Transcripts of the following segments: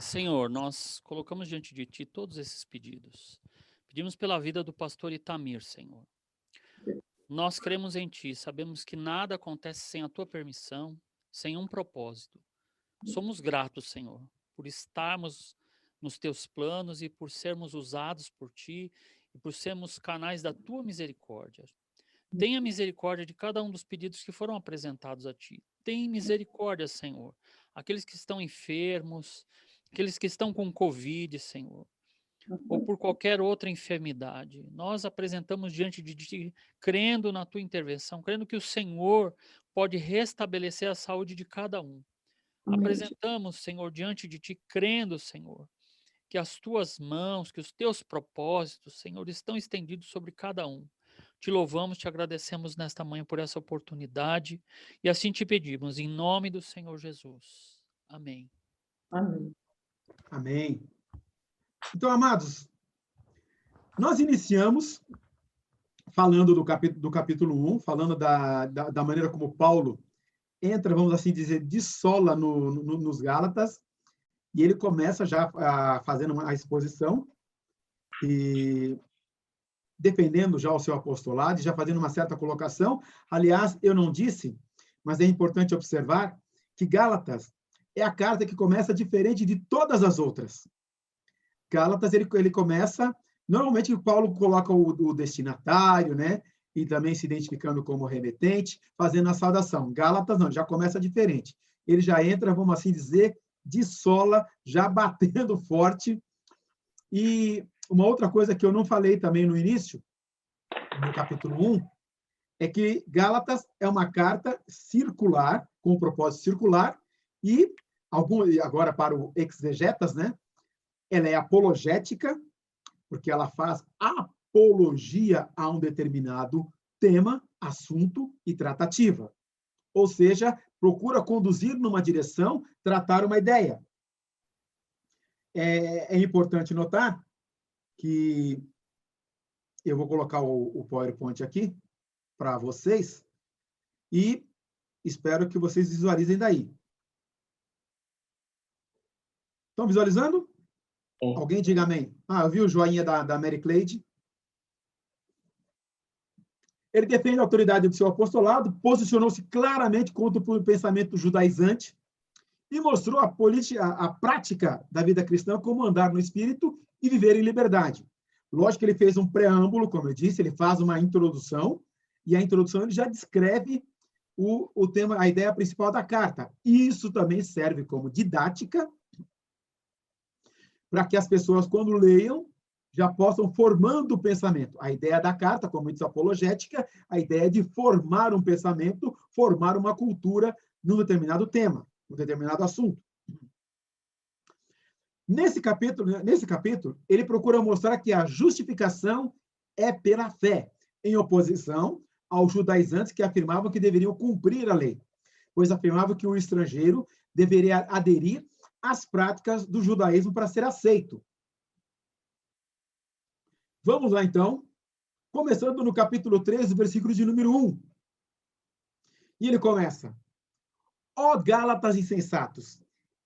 Senhor, nós colocamos diante de Ti todos esses pedidos. Pedimos pela vida do pastor Itamir, Senhor. Nós cremos em Ti, sabemos que nada acontece sem a Tua permissão, sem um propósito. Somos gratos, Senhor, por estarmos nos Teus planos e por sermos usados por Ti e por sermos canais da Tua misericórdia. Tenha misericórdia de cada um dos pedidos que foram apresentados a Ti. Tenha misericórdia, Senhor. Aqueles que estão enfermos, aqueles que estão com Covid, Senhor, ou por qualquer outra enfermidade. Nós apresentamos diante de Ti, crendo na Tua intervenção, crendo que o Senhor pode restabelecer a saúde de cada um. Amém. Apresentamos, Senhor, diante de Ti, crendo, Senhor, que as Tuas mãos, que os Teus propósitos, Senhor, estão estendidos sobre cada um. Te louvamos, te agradecemos nesta manhã por essa oportunidade e assim te pedimos, em nome do Senhor Jesus. Amém. Amém. Amém. Então, amados, nós iniciamos falando do capítulo 1, falando da maneira como Paulo entra, vamos assim dizer, de sola nos Gálatas, e ele começa já fazendo uma exposição e defendendo já o seu apostolado, já fazendo uma certa colocação. Aliás, eu não disse, mas é importante observar que Gálatas é a carta que começa diferente de todas as outras. Gálatas, ele começa, normalmente o Paulo coloca o destinatário, né? E também se identificando como remetente, fazendo a saudação. Gálatas não, já começa diferente. Ele já entra, vamos assim dizer, de sola, já batendo forte. E uma outra coisa que eu não falei também no início, no capítulo 1, é que Gálatas é uma carta circular, com um propósito circular, e agora para o exegetas, né? Ela é apologética, porque ela faz apologia a um determinado tema, assunto e tratativa. Ou seja, procura conduzir numa direção, tratar uma ideia. É importante notar que eu vou colocar o PowerPoint aqui para vocês e espero que vocês visualizem daí. Estão visualizando? Alguém diga amém. Eu vi o joinha da Mary Cleide. Ele defende a autoridade do seu apostolado, posicionou-se claramente contra o pensamento judaizante e mostrou a prática da vida cristã como andar no Espírito e viver em liberdade. Lógico que ele fez um preâmbulo, como eu disse, ele faz uma introdução, e a introdução ele já descreve o tema, a ideia principal da carta. Isso também serve como didática para que as pessoas, quando leiam, já possam formando o pensamento. A ideia da carta, como diz a apologética, a ideia de formar um pensamento, formar uma cultura num determinado tema, num determinado assunto. Nesse capítulo, ele procura mostrar que a justificação é pela fé, em oposição aos judaizantes que afirmavam que deveriam cumprir a lei, pois afirmavam que o estrangeiro deveria aderir às práticas do judaísmo para ser aceito. Vamos lá, então, começando no capítulo 13, versículo de número 1. E ele começa: Ó Gálatas insensatos,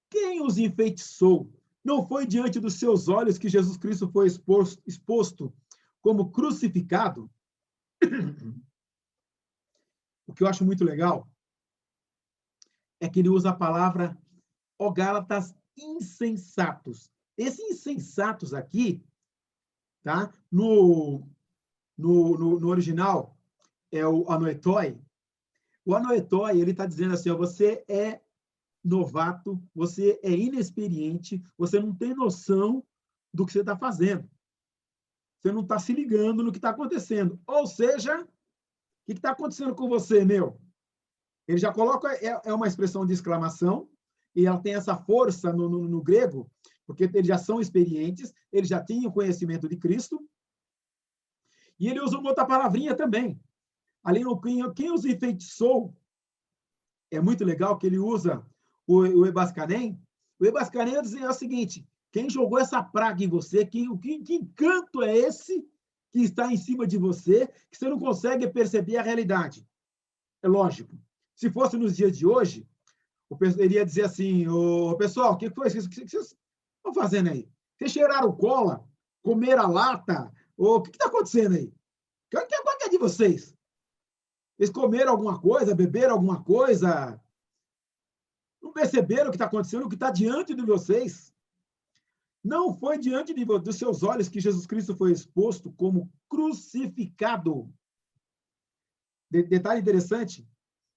quem os enfeitiçou? Não foi diante dos seus olhos que Jesus Cristo foi exposto como crucificado? O que eu acho muito legal é que ele usa a palavra ó Gálatas insensatos. Esses insensatos aqui, tá? No original, é o anoetoi. O anoetoi, ele está dizendo assim, ó, você é novato, você é inexperiente, você não tem noção do que você está fazendo. Você não está se ligando no que está acontecendo. Ou seja, o que está acontecendo com você, meu? Ele já coloca, é uma expressão de exclamação, e ela tem essa força no grego, porque eles já são experientes, eles já têm o conhecimento de Cristo, e ele usa uma outra palavrinha também. Ali no quem os enfeitiçou, é muito legal que ele usa o Ebascanem. O Ebascanem é o seguinte: quem jogou essa praga em você, que encanto é esse que está em cima de você, que você não consegue perceber a realidade? É lógico. Se fosse nos dias de hoje, ele ia dizer assim: pessoal, o que foi? estão fazendo aí? Vocês cheiraram cola? Comeram a lata? O que está acontecendo aí? Qual que é de vocês? Eles comeram alguma coisa? Beberam alguma coisa? Não perceberam o que está acontecendo, o que está diante de vocês? Não foi diante dos seus olhos que Jesus Cristo foi exposto como crucificado. Detalhe interessante,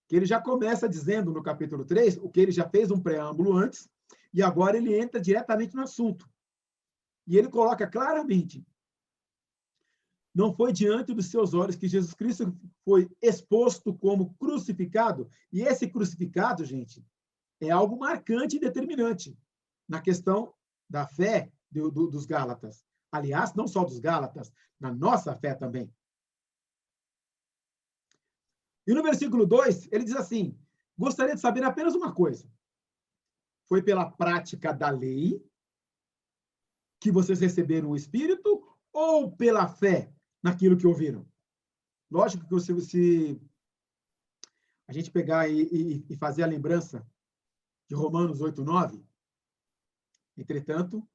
que ele já começa dizendo no capítulo 3, o que ele já fez um preâmbulo antes, e agora ele entra diretamente no assunto. E ele coloca claramente, não foi diante dos seus olhos que Jesus Cristo foi exposto como crucificado. E esse crucificado, gente, é algo marcante e determinante na questão da fé dos Gálatas. Aliás, não só dos Gálatas, na nossa fé também. E no versículo 2, ele diz assim, gostaria de saber apenas uma coisa. Foi pela prática da lei que vocês receberam o Espírito ou pela fé naquilo que ouviram? Lógico que se a gente pegar e fazer a lembrança de Romanos 8:9, entretanto,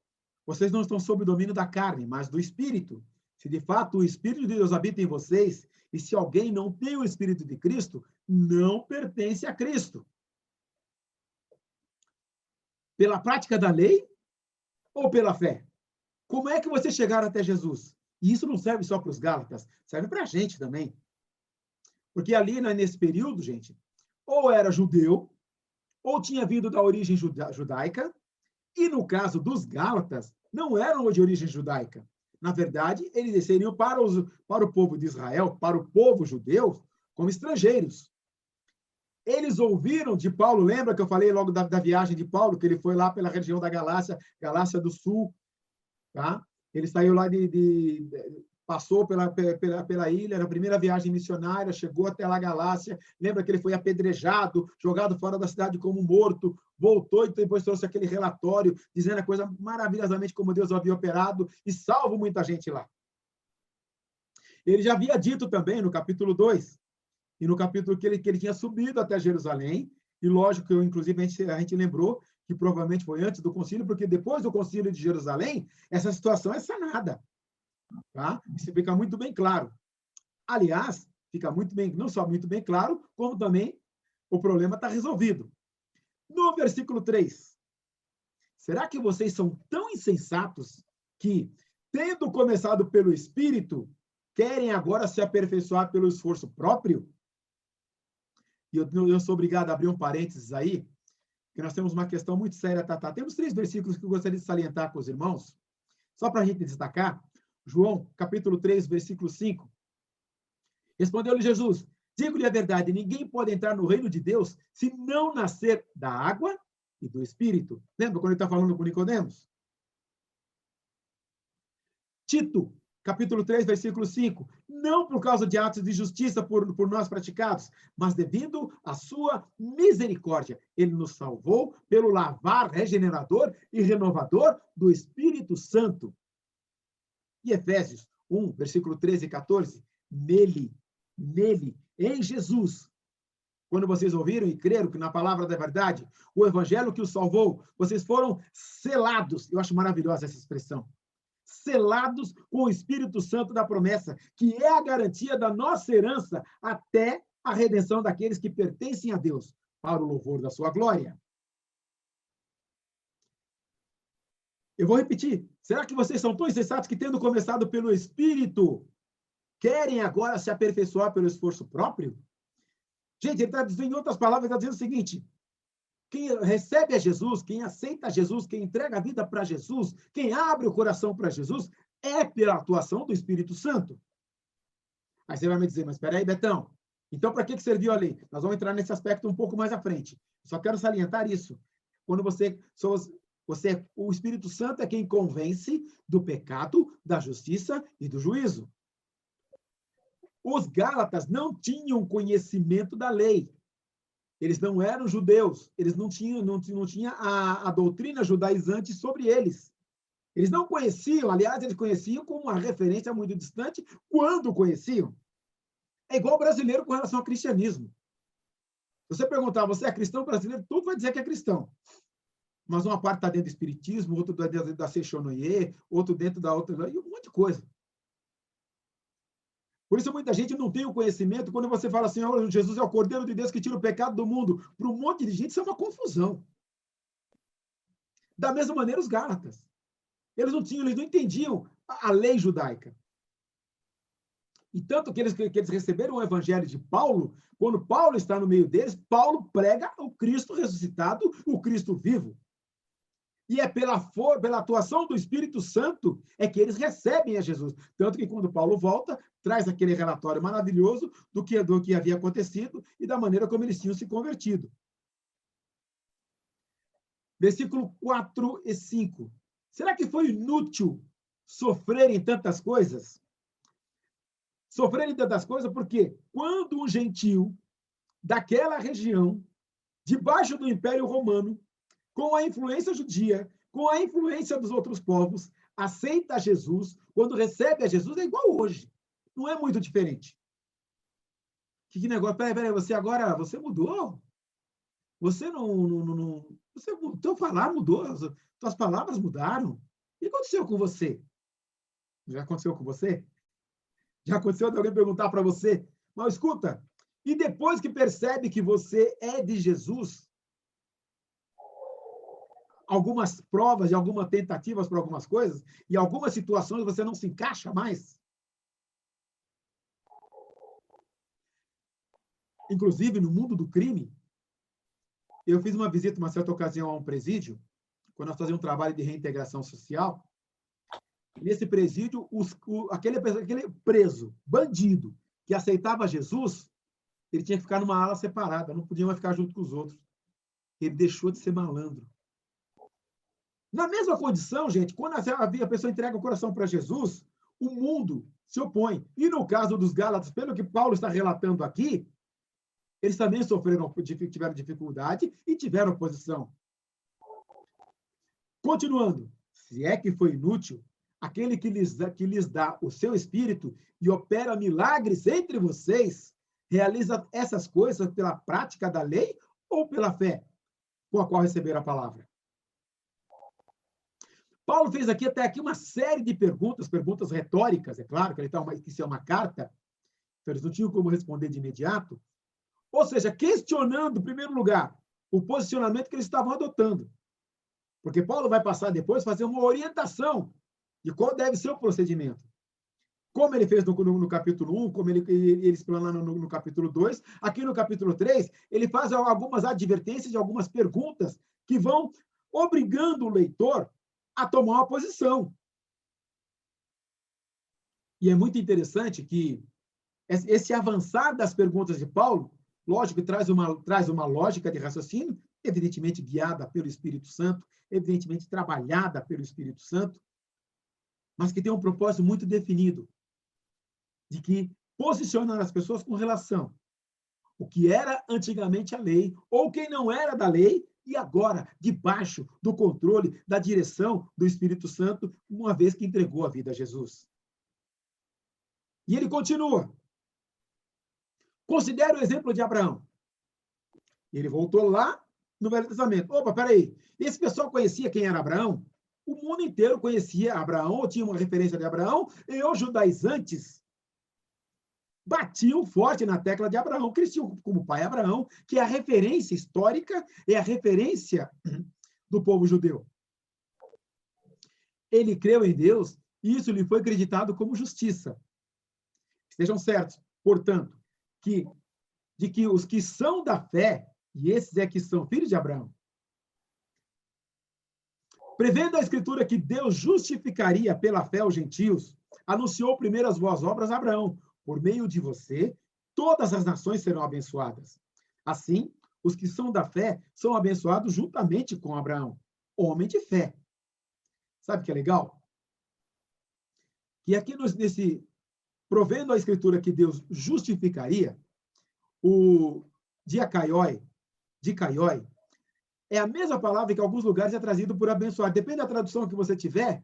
vocês não estão sob o domínio da carne, mas do Espírito. Se de fato o Espírito de Deus habita em vocês, e se alguém não tem o Espírito de Cristo, não pertence a Cristo. Pela prática da lei ou pela fé? Como é que vocês chegaram até Jesus? E isso não serve só para os Gálatas, serve para a gente também. Porque ali, nesse período, gente, ou era judeu, ou tinha vindo da origem judaica, e no caso dos Gálatas, não eram de origem judaica. Na verdade, eles desceriam para o povo de Israel, para o povo judeu, como estrangeiros. Eles ouviram de Paulo, lembra que eu falei logo da viagem de Paulo, que ele foi lá pela região da Galácia do Sul, tá? Ele saiu lá passou pela ilha, na primeira viagem missionária, chegou até lá Galácia, lembra que ele foi apedrejado, jogado fora da cidade como morto, voltou e depois trouxe aquele relatório, dizendo a coisa maravilhosamente como Deus havia operado e salvo muita gente lá. Ele já havia dito também no capítulo 2, e no capítulo que ele tinha subido até Jerusalém, e lógico que inclusive a gente lembrou que provavelmente foi antes do concílio, porque depois do concílio de Jerusalém, essa situação é sanada. Tá? Isso fica muito bem claro. Aliás, fica muito bem, não só muito bem claro, como também o problema está resolvido. No versículo 3, será que vocês são tão insensatos que, tendo começado pelo Espírito, querem agora se aperfeiçoar pelo esforço próprio? E eu sou obrigado a abrir um parênteses aí, porque nós temos uma questão muito séria, Tatá. Temos 3 versículos que eu gostaria de salientar com os irmãos, só para a gente destacar. João, capítulo 3, versículo 5. Respondeu-lhe Jesus, digo-lhe a verdade, ninguém pode entrar no reino de Deus se não nascer da água e do Espírito. Lembra quando ele está falando com Nicodemos? Tito, capítulo 3, versículo 5. Não por causa de atos de justiça por nós praticados, mas devido à sua misericórdia. Ele nos salvou pelo lavar regenerador e renovador do Espírito Santo. E Efésios 1, versículo 13 e 14. Nele, em Jesus. Quando vocês ouviram e creram que na palavra da verdade, o evangelho que os salvou, vocês foram selados. Eu acho maravilhosa essa expressão. Selados com o Espírito Santo da promessa, que é a garantia da nossa herança até a redenção daqueles que pertencem a Deus, para o louvor da sua glória. Eu vou repetir. Será que vocês são tão insensatos que, tendo começado pelo Espírito, querem agora se aperfeiçoar pelo esforço próprio? Gente, ele está dizendo, em outras palavras, está dizendo o seguinte, quem recebe a Jesus, quem aceita Jesus, quem entrega a vida para Jesus, quem abre o coração para Jesus, é pela atuação do Espírito Santo. Aí você vai me dizer, mas espera aí, Betão, então para que serviu a lei? Nós vamos entrar nesse aspecto um pouco mais à frente. Só quero salientar isso. Quando o Espírito Santo é quem convence do pecado, da justiça e do juízo. Os Gálatas não tinham conhecimento da lei. Eles não eram judeus. Eles não tinham a doutrina judaizante sobre eles. Eles não conheciam, aliás, eles conheciam como uma referência muito distante quando conheciam. É igual o brasileiro com relação ao cristianismo. Se você perguntar, você é cristão brasileiro? Tudo vai dizer que é cristão. mas uma parte está dentro do espiritismo, outro dentro da Seixonoye, outro dentro da outra, e um monte de coisa. Por isso, muita gente não tem o conhecimento. Quando você fala assim, oh, Jesus é o Cordeiro de Deus que tira o pecado do mundo, para um monte de gente, isso é uma confusão. Da mesma maneira, os Gálatas. Eles não entendiam a lei judaica. E tanto que eles receberam o evangelho de Paulo, quando Paulo está no meio deles, Paulo prega o Cristo ressuscitado, o Cristo vivo. E é pela atuação do Espírito Santo é que eles recebem a Jesus. Tanto que quando Paulo volta, traz aquele relatório maravilhoso do que havia acontecido e da maneira como eles tinham se convertido. Versículo 4 e 5. Será que foi inútil sofrerem tantas coisas? Sofrerem tantas coisas porque quando um gentio daquela região, debaixo do Império Romano, com a influência judia, com a influência dos outros povos, aceita Jesus, quando recebe a Jesus, é igual hoje. Não é muito diferente. Que negócio? Peraí, você mudou? Você não teu falar mudou, tuas palavras mudaram. O que aconteceu com você? Já aconteceu com você? Já aconteceu de alguém perguntar para você? Mas escuta, e depois que percebe que você é de Jesus, algumas provas e algumas tentativas para algumas coisas, e algumas situações você não se encaixa mais. Inclusive, no mundo do crime, eu fiz uma visita, uma certa ocasião, a um presídio, quando nós fazíamos um trabalho de reintegração social. Nesse presídio, aquele preso, bandido, que aceitava Jesus, ele tinha que ficar numa ala separada, não podia mais ficar junto com os outros. Ele deixou de ser malandro. Na mesma condição, gente, quando a pessoa entrega o coração para Jesus, o mundo se opõe. E no caso dos Gálatas, pelo que Paulo está relatando aqui, eles também tiveram dificuldade e tiveram oposição. Continuando, se é que foi inútil, aquele que lhes dá o seu espírito e opera milagres entre vocês, realiza essas coisas pela prática da lei ou pela fé com a qual receberam a palavra? Paulo fez até aqui uma série de perguntas retóricas, é claro, que isso é uma carta, então eles não tinham como responder de imediato, ou seja, questionando, em primeiro lugar, o posicionamento que eles estavam adotando. Porque Paulo vai passar depois a fazer uma orientação de qual deve ser o procedimento. Como ele fez no capítulo 1, como ele explana no capítulo 2, aqui no capítulo 3, ele faz algumas advertências e algumas perguntas que vão obrigando o leitor a tomar uma posição. E é muito interessante que esse avançar das perguntas de Paulo, lógico, traz uma lógica de raciocínio, evidentemente guiada pelo Espírito Santo, evidentemente trabalhada pelo Espírito Santo, mas que tem um propósito muito definido, de que posiciona as pessoas com relação ao que era antigamente a lei, ou quem não era da lei, e agora, debaixo do controle, da direção do Espírito Santo, uma vez que entregou a vida a Jesus. E ele continua. Considere o exemplo de Abraão. Ele voltou lá no Velho Testamento. Opa, peraí. Esse pessoal conhecia quem era Abraão? O mundo inteiro conhecia Abraão, ou tinha uma referência de Abraão, e os judaizantes batiam forte na tecla de Abraão, que eles tinham como pai Abraão, que é a referência histórica, é a referência do povo judeu. Ele creu em Deus e isso lhe foi acreditado como justiça. Estejam certos, portanto, de que os que são da fé, e esses é que são filhos de Abraão, prevendo a Escritura que Deus justificaria pela fé os gentios, anunciou primeiro as boas obras a Abraão. Por meio de você, todas as nações serão abençoadas. Assim, os que são da fé são abençoados juntamente com Abraão, homem de fé. Sabe o que é legal? Que aqui provendo a Escritura que Deus justificaria, o dikaioi, é a mesma palavra que em alguns lugares é trazido por abençoar. Depende da tradução que você tiver,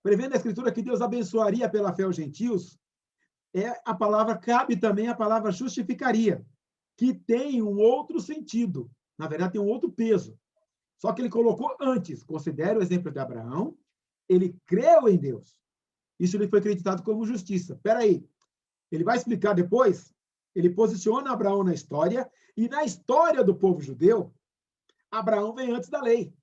prevendo a Escritura que Deus abençoaria pela fé os gentios, cabe também a palavra justificaria, que tem um outro sentido. Na verdade, tem um outro peso. Só que ele colocou antes, considera o exemplo de Abraão, ele creu em Deus. Isso lhe foi acreditado como justiça. Espera aí, ele vai explicar depois, ele posiciona Abraão na história, e na história do povo judeu, Abraão vem antes da lei.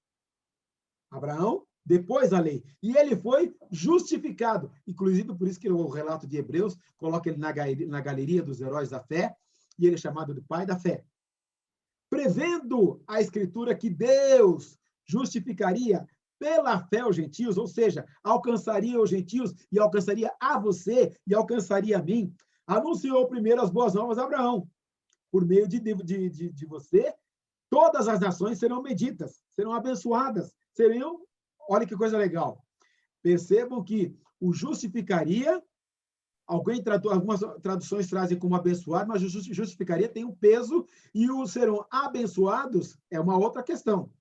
Abraão, depois da lei. E ele foi justificado. Inclusive, por isso que o relato de Hebreus coloca ele na galeria dos heróis da fé, e ele é chamado de pai da fé. Prevendo a Escritura que Deus justificaria pela fé os gentios, ou seja, alcançaria os gentios e alcançaria a você e alcançaria a mim, anunciou primeiro as boas novas a Abraão. Por meio de você, todas as nações serão benditas, serão abençoadas, serão... Olha que coisa legal. Percebam que o justificaria, algumas traduções trazem como abençoar, mas o justificaria tem um peso, e os serão abençoados é uma outra questão.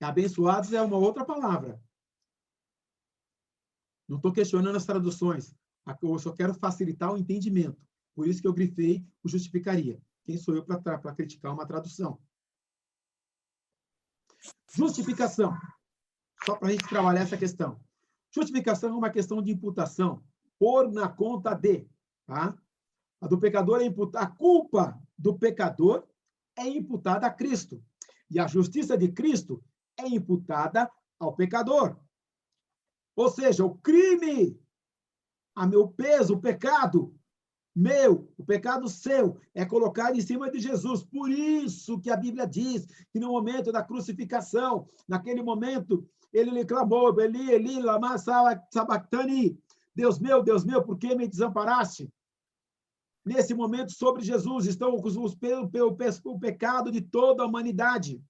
Abençoados é uma outra palavra. Não estou questionando as traduções, eu só quero facilitar o entendimento. Por isso que eu grifei o justificaria. Quem sou eu para criticar uma tradução? Justificação. Só para a gente trabalhar essa questão. Justificação é uma questão de imputação. Pôr na conta de. Tá? A do pecador é imputar. A culpa do pecador é imputada a Cristo. E a justiça de Cristo é imputada ao pecador. Ou seja, o crime, a meu peso, o pecado meu, o pecado seu, é colocado em cima de Jesus. Por isso que a Bíblia diz que no momento da crucificação, naquele momento, ele clamou, Eli, Eli, lama sabachthani, Deus meu, por que me desamparaste? Nesse momento, sobre Jesus, estão o pecado de toda a humanidade.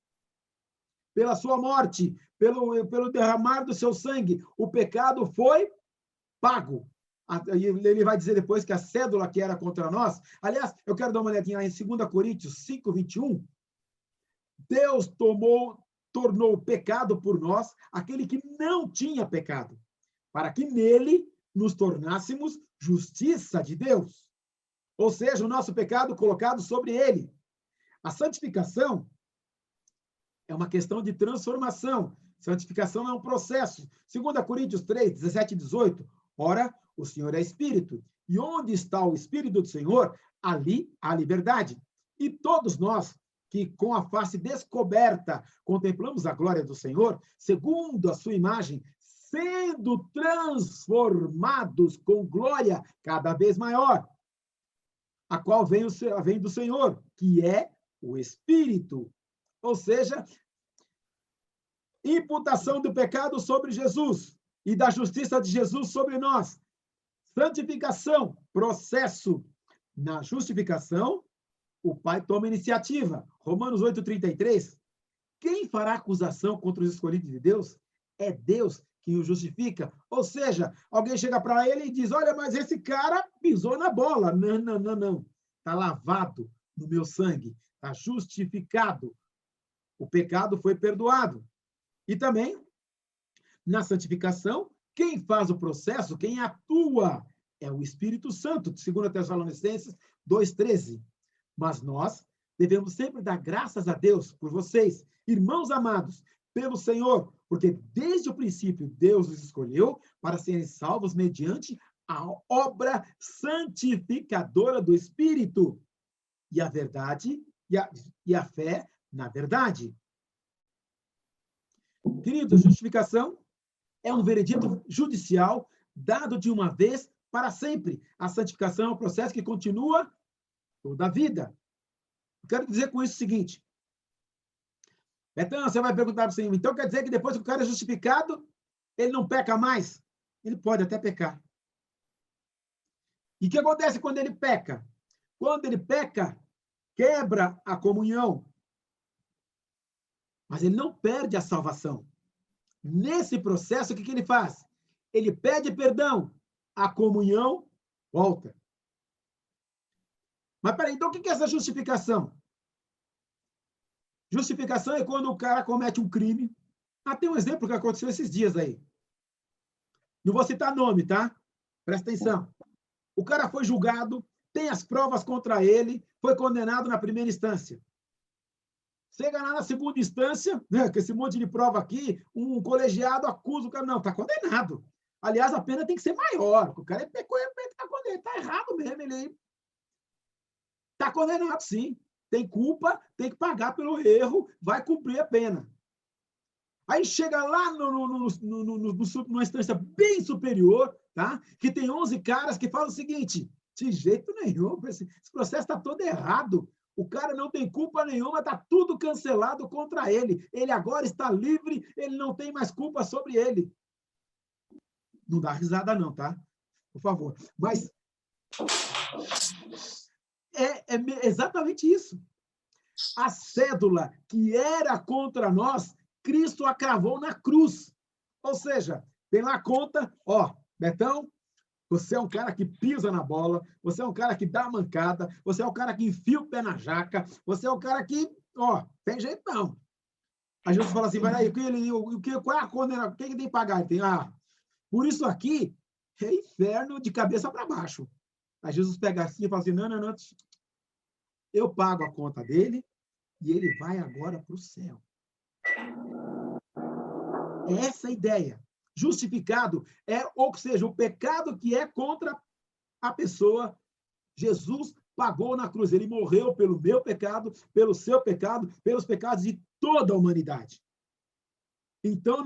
Pela sua morte, pelo derramar do seu sangue, o pecado foi pago. Ele vai dizer depois que a cédula que era contra nós... Aliás, eu quero dar uma olhadinha lá em 2 Coríntios 5, 21. Deus tornou pecado por nós aquele que não tinha pecado, para que nele nos tornássemos justiça de Deus. Ou seja, o nosso pecado colocado sobre ele. A santificação é uma questão de transformação. Santificação é um processo. 2 Coríntios 3, 17 e 18. Ora, o Senhor é Espírito, e onde está o Espírito do Senhor, ali há liberdade. E todos nós, que com a face descoberta contemplamos a glória do Senhor, segundo a sua imagem, sendo transformados com glória cada vez maior, a qual vem do Senhor, que é o Espírito. Ou seja, imputação do pecado sobre Jesus e da justiça de Jesus sobre nós. Santificação, processo. Na justificação, o Pai toma iniciativa. Romanos 8:33. Quem fará acusação contra os escolhidos de Deus? É Deus que o justifica. Ou seja, alguém chega para ele e diz, olha, mas esse cara pisou na bola. Não. Está lavado no meu sangue. Está justificado. O pecado foi perdoado. E também, na santificação, quem faz o processo, quem atua, é o Espírito Santo, 2 Tessalonicenses 2:13. Mas nós devemos sempre dar graças a Deus por vocês, irmãos amados, pelo Senhor, porque desde o princípio Deus os escolheu para serem salvos mediante a obra santificadora do Espírito e a verdade e a fé na verdade. Querido, justificação é um veredito judicial dado de uma vez para sempre. A santificação é um processo que continua toda a vida. Eu quero dizer com isso o seguinte. Betão, você vai perguntar para o Senhor, então quer dizer que depois que o cara é justificado, ele não peca mais? Ele pode até pecar. E o que acontece quando ele peca? Quando ele peca, quebra a comunhão. Mas ele não perde a salvação. Nesse processo, o que ele faz? Ele pede perdão. A comunhão volta. Mas peraí, então o que é essa justificação? Justificação é quando o cara comete um crime. Tem um exemplo que aconteceu esses dias aí. Não vou citar nome, tá? Presta atenção. O cara foi julgado, tem as provas contra ele, foi condenado na primeira instância. chega lá na segunda instância, né, com esse monte de prova aqui, um colegiado acusa o cara. Não, está condenado. Aliás, a pena tem que ser maior. O cara pecou, ele está condenado. Está errado mesmo. Ele está condenado, sim. Tem culpa, tem que pagar pelo erro, vai cumprir a pena. Aí chega lá numa instância bem superior, tá? Que tem 11 caras que falam o seguinte: de jeito nenhum, esse processo está todo errado. O cara não tem culpa nenhuma, está tudo cancelado contra ele. Ele agora está livre, ele não tem mais culpa sobre ele. Não dá risada não, tá? Por favor. Mas é exatamente isso. A cédula que era contra nós, Cristo a cravou na cruz. Ou seja, tem lá a conta, ó, Betão, você é um cara que pisa na bola, você é um cara que dá a mancada, você é um cara que enfia o pé na jaca, você é um cara que, ó, tem jeito não. Aí Jesus fala assim, vai aí, qual é a conta? Quem que tem que pagar? Tem, por isso aqui é inferno de cabeça para baixo. Aí Jesus pega assim e fala assim, não, eu pago a conta dele e ele vai agora para o céu. É essa a ideia. Justificado ou seja, o pecado que é contra a pessoa, Jesus pagou na cruz. Ele morreu pelo meu pecado, pelo seu pecado, pelos pecados de toda a humanidade. Então,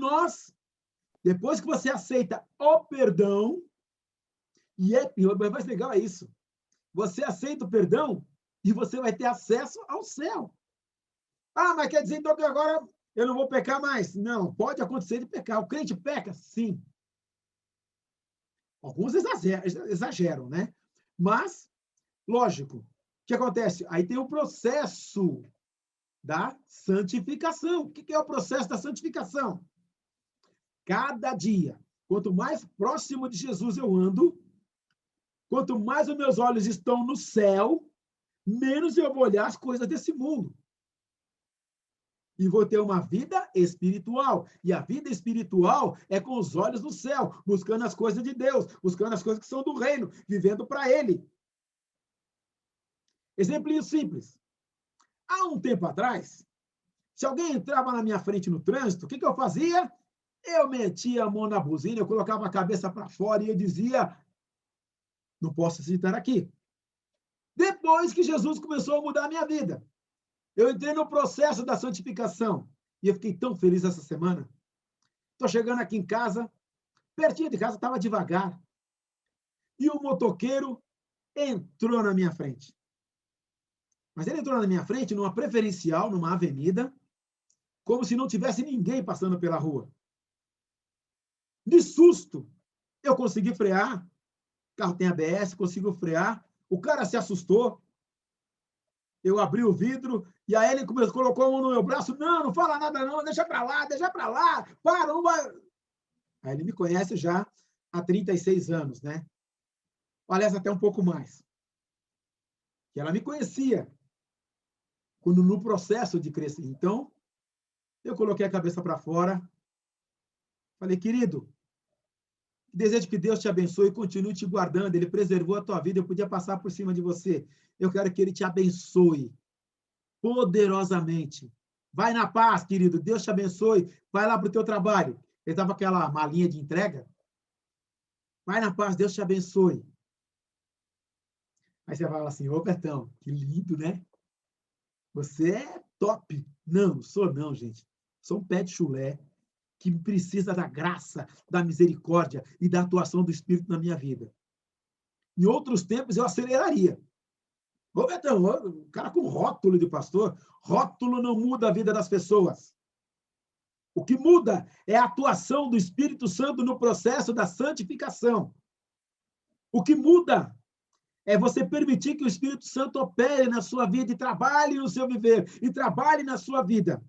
depois que você aceita o perdão, o mais legal é isso, você aceita o perdão e você vai ter acesso ao céu. Mas quer dizer então que agora eu não vou pecar mais? Não, pode acontecer de pecar. O crente peca? Sim. Alguns exageram, né? Mas, lógico, o que acontece? Aí tem o processo da santificação. O que é o processo da santificação? Cada dia, quanto mais próximo de Jesus eu ando, quanto mais os meus olhos estão no céu, menos eu vou olhar as coisas desse mundo. E vou ter uma vida espiritual. E a vida espiritual é com os olhos no céu, buscando as coisas de Deus, buscando as coisas que são do reino, vivendo para Ele. Exemplinho simples. Há um tempo atrás, se alguém entrava na minha frente no trânsito, o que eu fazia? Eu metia a mão na buzina, eu colocava a cabeça para fora e eu dizia, não posso citar aqui. Depois que Jesus começou a mudar a minha vida, eu entrei no processo da santificação. E eu fiquei tão feliz essa semana. Estou chegando aqui em casa, pertinho de casa, estava devagar. E o motoqueiro entrou na minha frente. Mas ele entrou na minha frente numa preferencial, numa avenida, como se não tivesse ninguém passando pela rua. De susto, eu consegui frear. O carro tem ABS, conseguiu frear. O cara se assustou. Eu abri o vidro e aí ele colocou a mão no meu braço. Não fala nada não, deixa para lá, para, não vai. Aí ele me conhece já há 36 anos, né? Aliás, até um pouco mais. E ela me conhecia quando no processo de crescer. Então, eu coloquei a cabeça para fora. Falei, querido, desejo que Deus te abençoe e continue te guardando. Ele preservou a tua vida, eu podia passar por cima de você. Eu quero que ele te abençoe poderosamente. Vai na paz, querido. Deus te abençoe. Vai lá para o teu trabalho. Ele estava com aquela malinha de entrega. Vai na paz, Deus te abençoe. Aí você fala assim, ô Betão, que lindo, né? Você é top. Não sou não, gente. Sou um pé de chulé que precisa da graça, da misericórdia e da atuação do Espírito na minha vida. Em outros tempos, eu aceleraria. Ô, Betão, o cara com rótulo de pastor, rótulo não muda a vida das pessoas. O que muda é a atuação do Espírito Santo no processo da santificação. O que muda é você permitir que o Espírito Santo opere na sua vida e trabalhe no seu viver, e trabalhe na sua vida.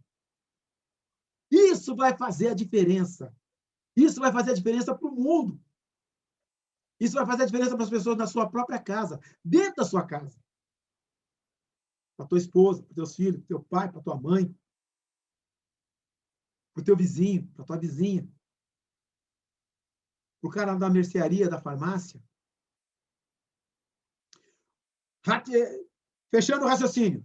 Isso vai fazer a diferença. Isso vai fazer a diferença para o mundo. Isso vai fazer a diferença para as pessoas na sua própria casa, dentro da sua casa. Para tua esposa, para teus filhos, para teu pai, para tua mãe, para o teu vizinho, para tua vizinha, para o cara da mercearia, da farmácia. Fechando o raciocínio.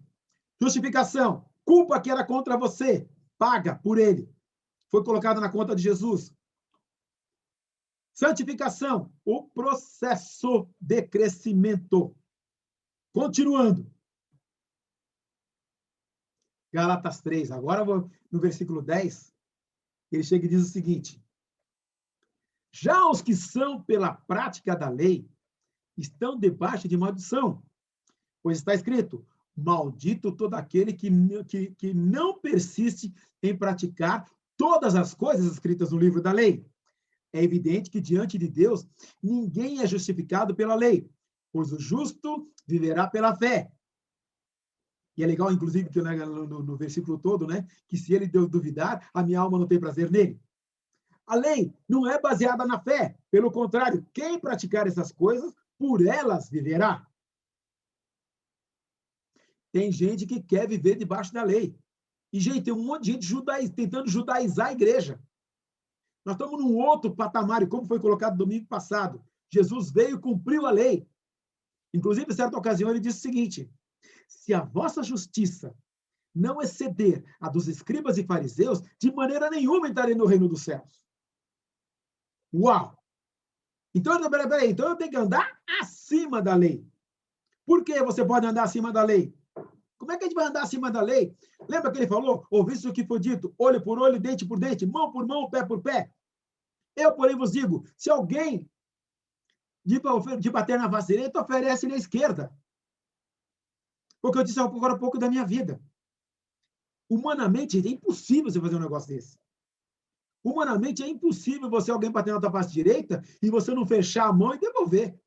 Justificação. Culpa que era contra você, paga por ele. Foi colocada na conta de Jesus. Santificação, o processo de crescimento. Continuando. Gálatas 3, agora vou no versículo 10, ele chega e diz o seguinte: já os que são pela prática da lei estão debaixo de maldição, pois está escrito: maldito todo aquele que não persiste em praticar todas as coisas escritas no livro da lei. É evidente que diante de Deus ninguém é justificado pela lei, pois o justo viverá pela fé. E é legal, inclusive, que no versículo todo, né, que se ele duvidar, a minha alma não tem prazer nele. A lei não é baseada na fé. Pelo contrário, quem praticar essas coisas, por elas viverá. Tem gente que quer viver debaixo da lei. E, gente, tem um monte de gente tentando judaizar a igreja. Nós estamos num outro patamar, e como foi colocado domingo passado, Jesus veio e cumpriu a lei. Inclusive, em certa ocasião, ele disse o seguinte: se a vossa justiça não exceder a dos escribas e fariseus, de maneira nenhuma entrarei no reino dos céus. Uau! Então, peraí, então eu tenho que andar acima da lei. Por que você pode andar acima da lei? Como é que a gente vai andar acima da lei? Lembra que ele falou? Ouviste o que foi dito? Olho por olho, dente por dente, mão por mão, pé por pé. Eu, porém, vos digo, se alguém de bater na face direita, oferece na esquerda. Porque eu disse agora há pouco da minha vida. Humanamente, é impossível você fazer um negócio desse. Humanamente, é impossível alguém bater na tua face direita e você não fechar a mão e devolver.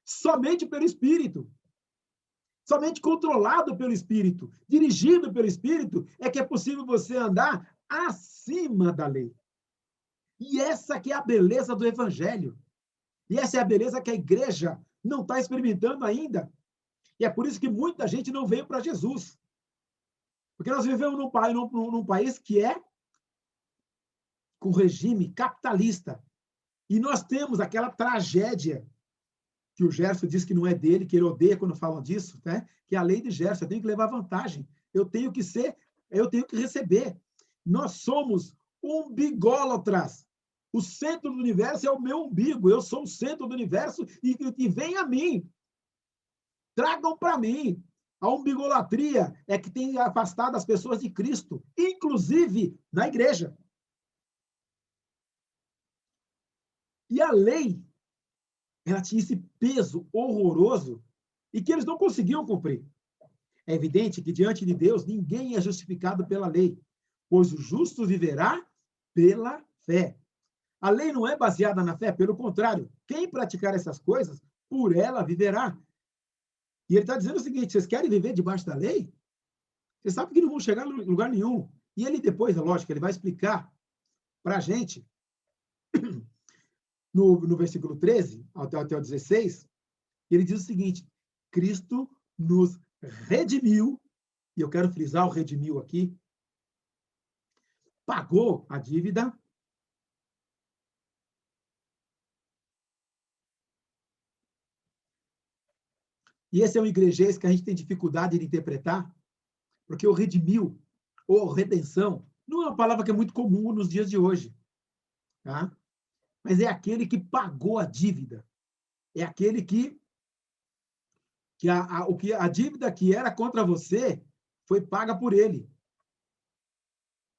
Somente pelo Espírito. Somente controlado pelo Espírito, dirigido pelo Espírito, é que é possível você andar acima da lei. E essa que é a beleza do Evangelho. E essa é a beleza que a igreja não está experimentando ainda. E é por isso que muita gente não veio para Jesus. Porque nós vivemos num país que é com regime capitalista. E nós temos aquela tragédia que o Gerson diz que não é dele, que ele odeia quando falam disso, né? Que é a lei de Gerson. Eu tenho que levar vantagem. Eu tenho que receber. Nós somos umbigólatras. O centro do universo é o meu umbigo. Eu sou o centro do universo e vem a mim. Tragam para mim. A umbigolatria é que tem afastado as pessoas de Cristo, inclusive na igreja. E a lei, ela tinha esse peso horroroso e que eles não conseguiam cumprir. É evidente que, diante de Deus, ninguém é justificado pela lei, pois o justo viverá pela fé. A lei não é baseada na fé, pelo contrário, quem praticar essas coisas, por ela viverá. E ele está dizendo o seguinte: vocês querem viver debaixo da lei? Vocês sabem que não vão chegar em lugar nenhum. E ele depois, é lógico, ele vai explicar para a gente, no versículo 13 até o 16, ele diz o seguinte: Cristo nos redimiu, e eu quero frisar o redimiu aqui, pagou a dívida, e esse é um igrejês que a gente tem dificuldade de interpretar, porque o redimiu, ou redenção, não é uma palavra que é muito comum nos dias de hoje, tá? Mas é aquele que pagou a dívida, é aquele que a dívida que era contra você foi paga por ele.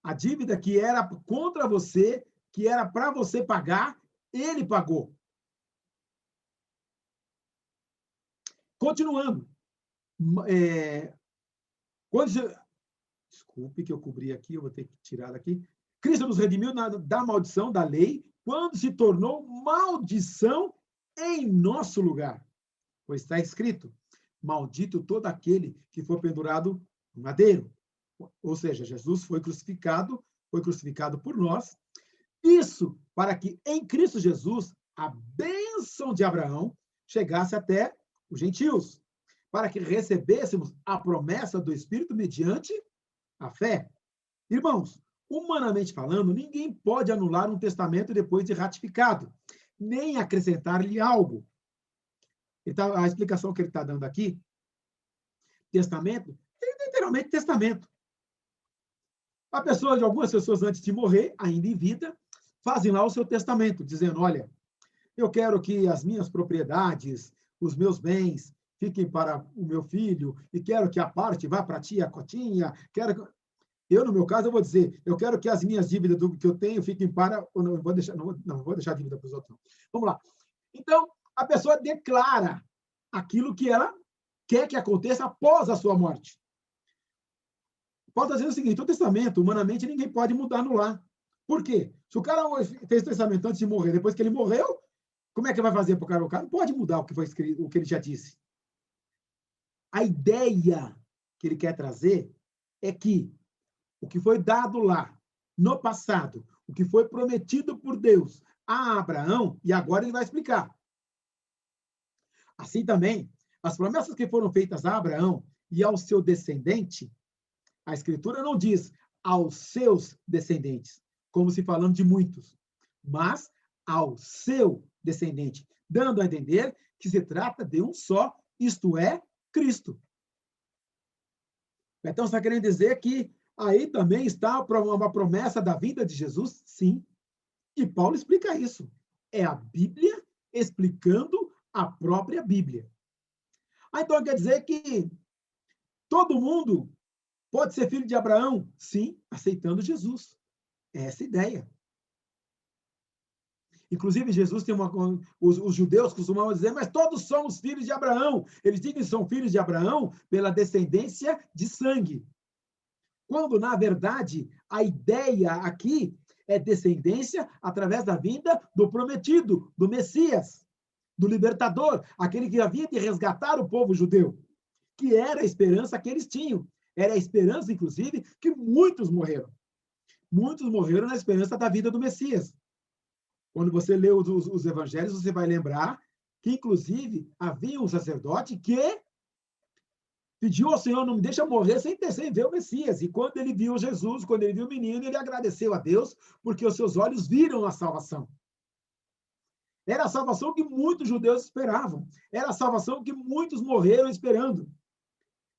A dívida que era contra você, que era para você pagar, ele pagou. Continuando. Desculpe que eu cobri aqui, eu vou ter que tirar daqui. Cristo nos redimiu da maldição da lei, quando se tornou maldição em nosso lugar. Pois está escrito: maldito todo aquele que for pendurado no madeiro. Ou seja, Jesus foi crucificado por nós. Isso para que em Cristo Jesus a bênção de Abraão chegasse até os gentios, para que recebêssemos a promessa do Espírito mediante a fé. Irmãos, humanamente falando, ninguém pode anular um testamento depois de ratificado, nem acrescentar-lhe algo. A explicação que ele está dando aqui, testamento, literalmente testamento. Algumas pessoas antes de morrer, ainda em vida, fazem lá o seu testamento, dizendo, olha, eu quero que as minhas propriedades, os meus bens, fiquem para o meu filho, e quero que a parte vá para a tia Cotinha, eu, no meu caso, eu vou dizer, eu quero que as minhas dívidas que eu tenho fiquem para... Não vou deixar dívida para os outros, não. Vamos lá. Então, a pessoa declara aquilo que ela quer que aconteça após a sua morte. Pode dizer o seguinte, o testamento, humanamente, ninguém pode mudar, anular. Por quê? Se o cara fez testamento antes de morrer, depois que ele morreu, como é que vai fazer para o cara? O cara não pode mudar o que foi escrito, o que ele já disse. A ideia que ele quer trazer é que o que foi dado lá, no passado, o que foi prometido por Deus a Abraão, e agora ele vai explicar. Assim também, as promessas que foram feitas a Abraão e ao seu descendente, a Escritura não diz aos seus descendentes, como se falando de muitos, mas ao seu descendente, dando a entender que se trata de um só, isto é, Cristo. Então, está querendo dizer que aí também está uma promessa da vinda de Jesus? Sim. E Paulo explica isso. É a Bíblia explicando a própria Bíblia. Então, quer dizer que todo mundo pode ser filho de Abraão? Sim, aceitando Jesus. É essa a ideia. Inclusive, Jesus tem os judeus costumavam dizer, mas todos somos filhos de Abraão. Eles dizem que são filhos de Abraão pela descendência de sangue. Quando, na verdade, a ideia aqui é descendência através da vinda do prometido, do Messias, do libertador, aquele que havia de resgatar o povo judeu, que era a esperança que eles tinham. Era a esperança, inclusive, que muitos morreram. Muitos morreram na esperança da vida do Messias. Quando você lê os evangelhos, você vai lembrar que, inclusive, havia um sacerdote que pediu ao Senhor, não me deixa morrer sem ver o Messias. E quando ele viu Jesus, quando ele viu o menino, ele agradeceu a Deus, porque os seus olhos viram a salvação. Era a salvação que muitos judeus esperavam. Era a salvação que muitos morreram esperando.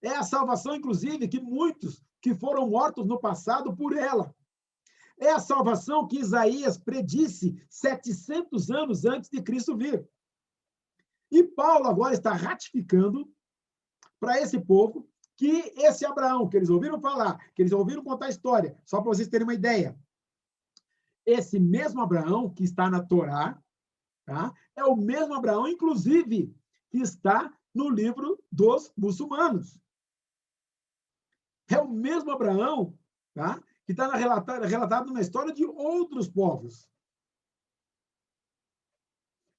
É a salvação, inclusive, que muitos que foram mortos no passado por ela. É a salvação que Isaías predisse 700 anos antes de Cristo vir. E Paulo agora está ratificando para esse povo que esse Abraão, que eles ouviram falar, que eles ouviram contar a história, só para vocês terem uma ideia. Esse mesmo Abraão que está na Torá, tá? É o mesmo Abraão, inclusive, que está no livro dos muçulmanos. É o mesmo Abraão, tá? Que está relatado na história de outros povos.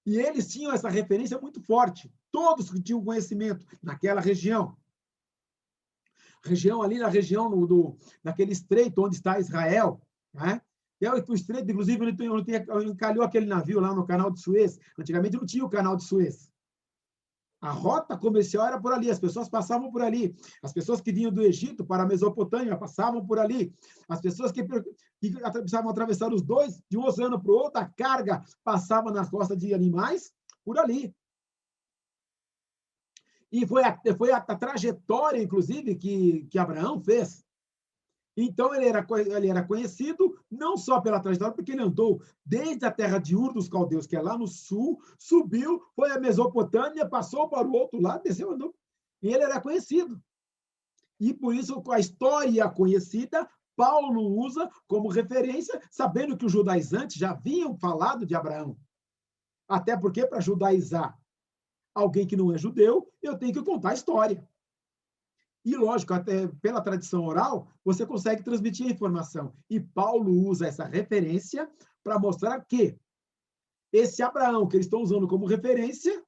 E eles tinham essa referência muito forte. Todos que tinham conhecimento naquela região. Ali na região daquele estreito onde está Israel, né? O estreito, inclusive, encalhou aquele navio lá no canal de Suez. Antigamente não tinha o canal de Suez. A rota comercial era por ali, as pessoas passavam por ali. As pessoas que vinham do Egito para a Mesopotâmia passavam por ali. As pessoas que precisavam atravessar os dois, de um oceano para o outro, a carga passava nas costas de animais por ali. E foi a trajetória, inclusive, que Abraão fez. Então, ele era conhecido não só pela trajetória, porque ele andou desde a terra de Ur dos Caldeus, que é lá no sul, subiu, foi a Mesopotâmia, passou para o outro lado, desceu, andou. E ele era conhecido. E, por isso, a história conhecida, Paulo usa como referência, sabendo que os judaizantes já haviam falado de Abraão. Até porque, para judaizar alguém que não é judeu, eu tenho que contar a história. E, lógico, até pela tradição oral, você consegue transmitir a informação. E Paulo usa essa referência para mostrar que esse Abraão, que eles estão usando como referência,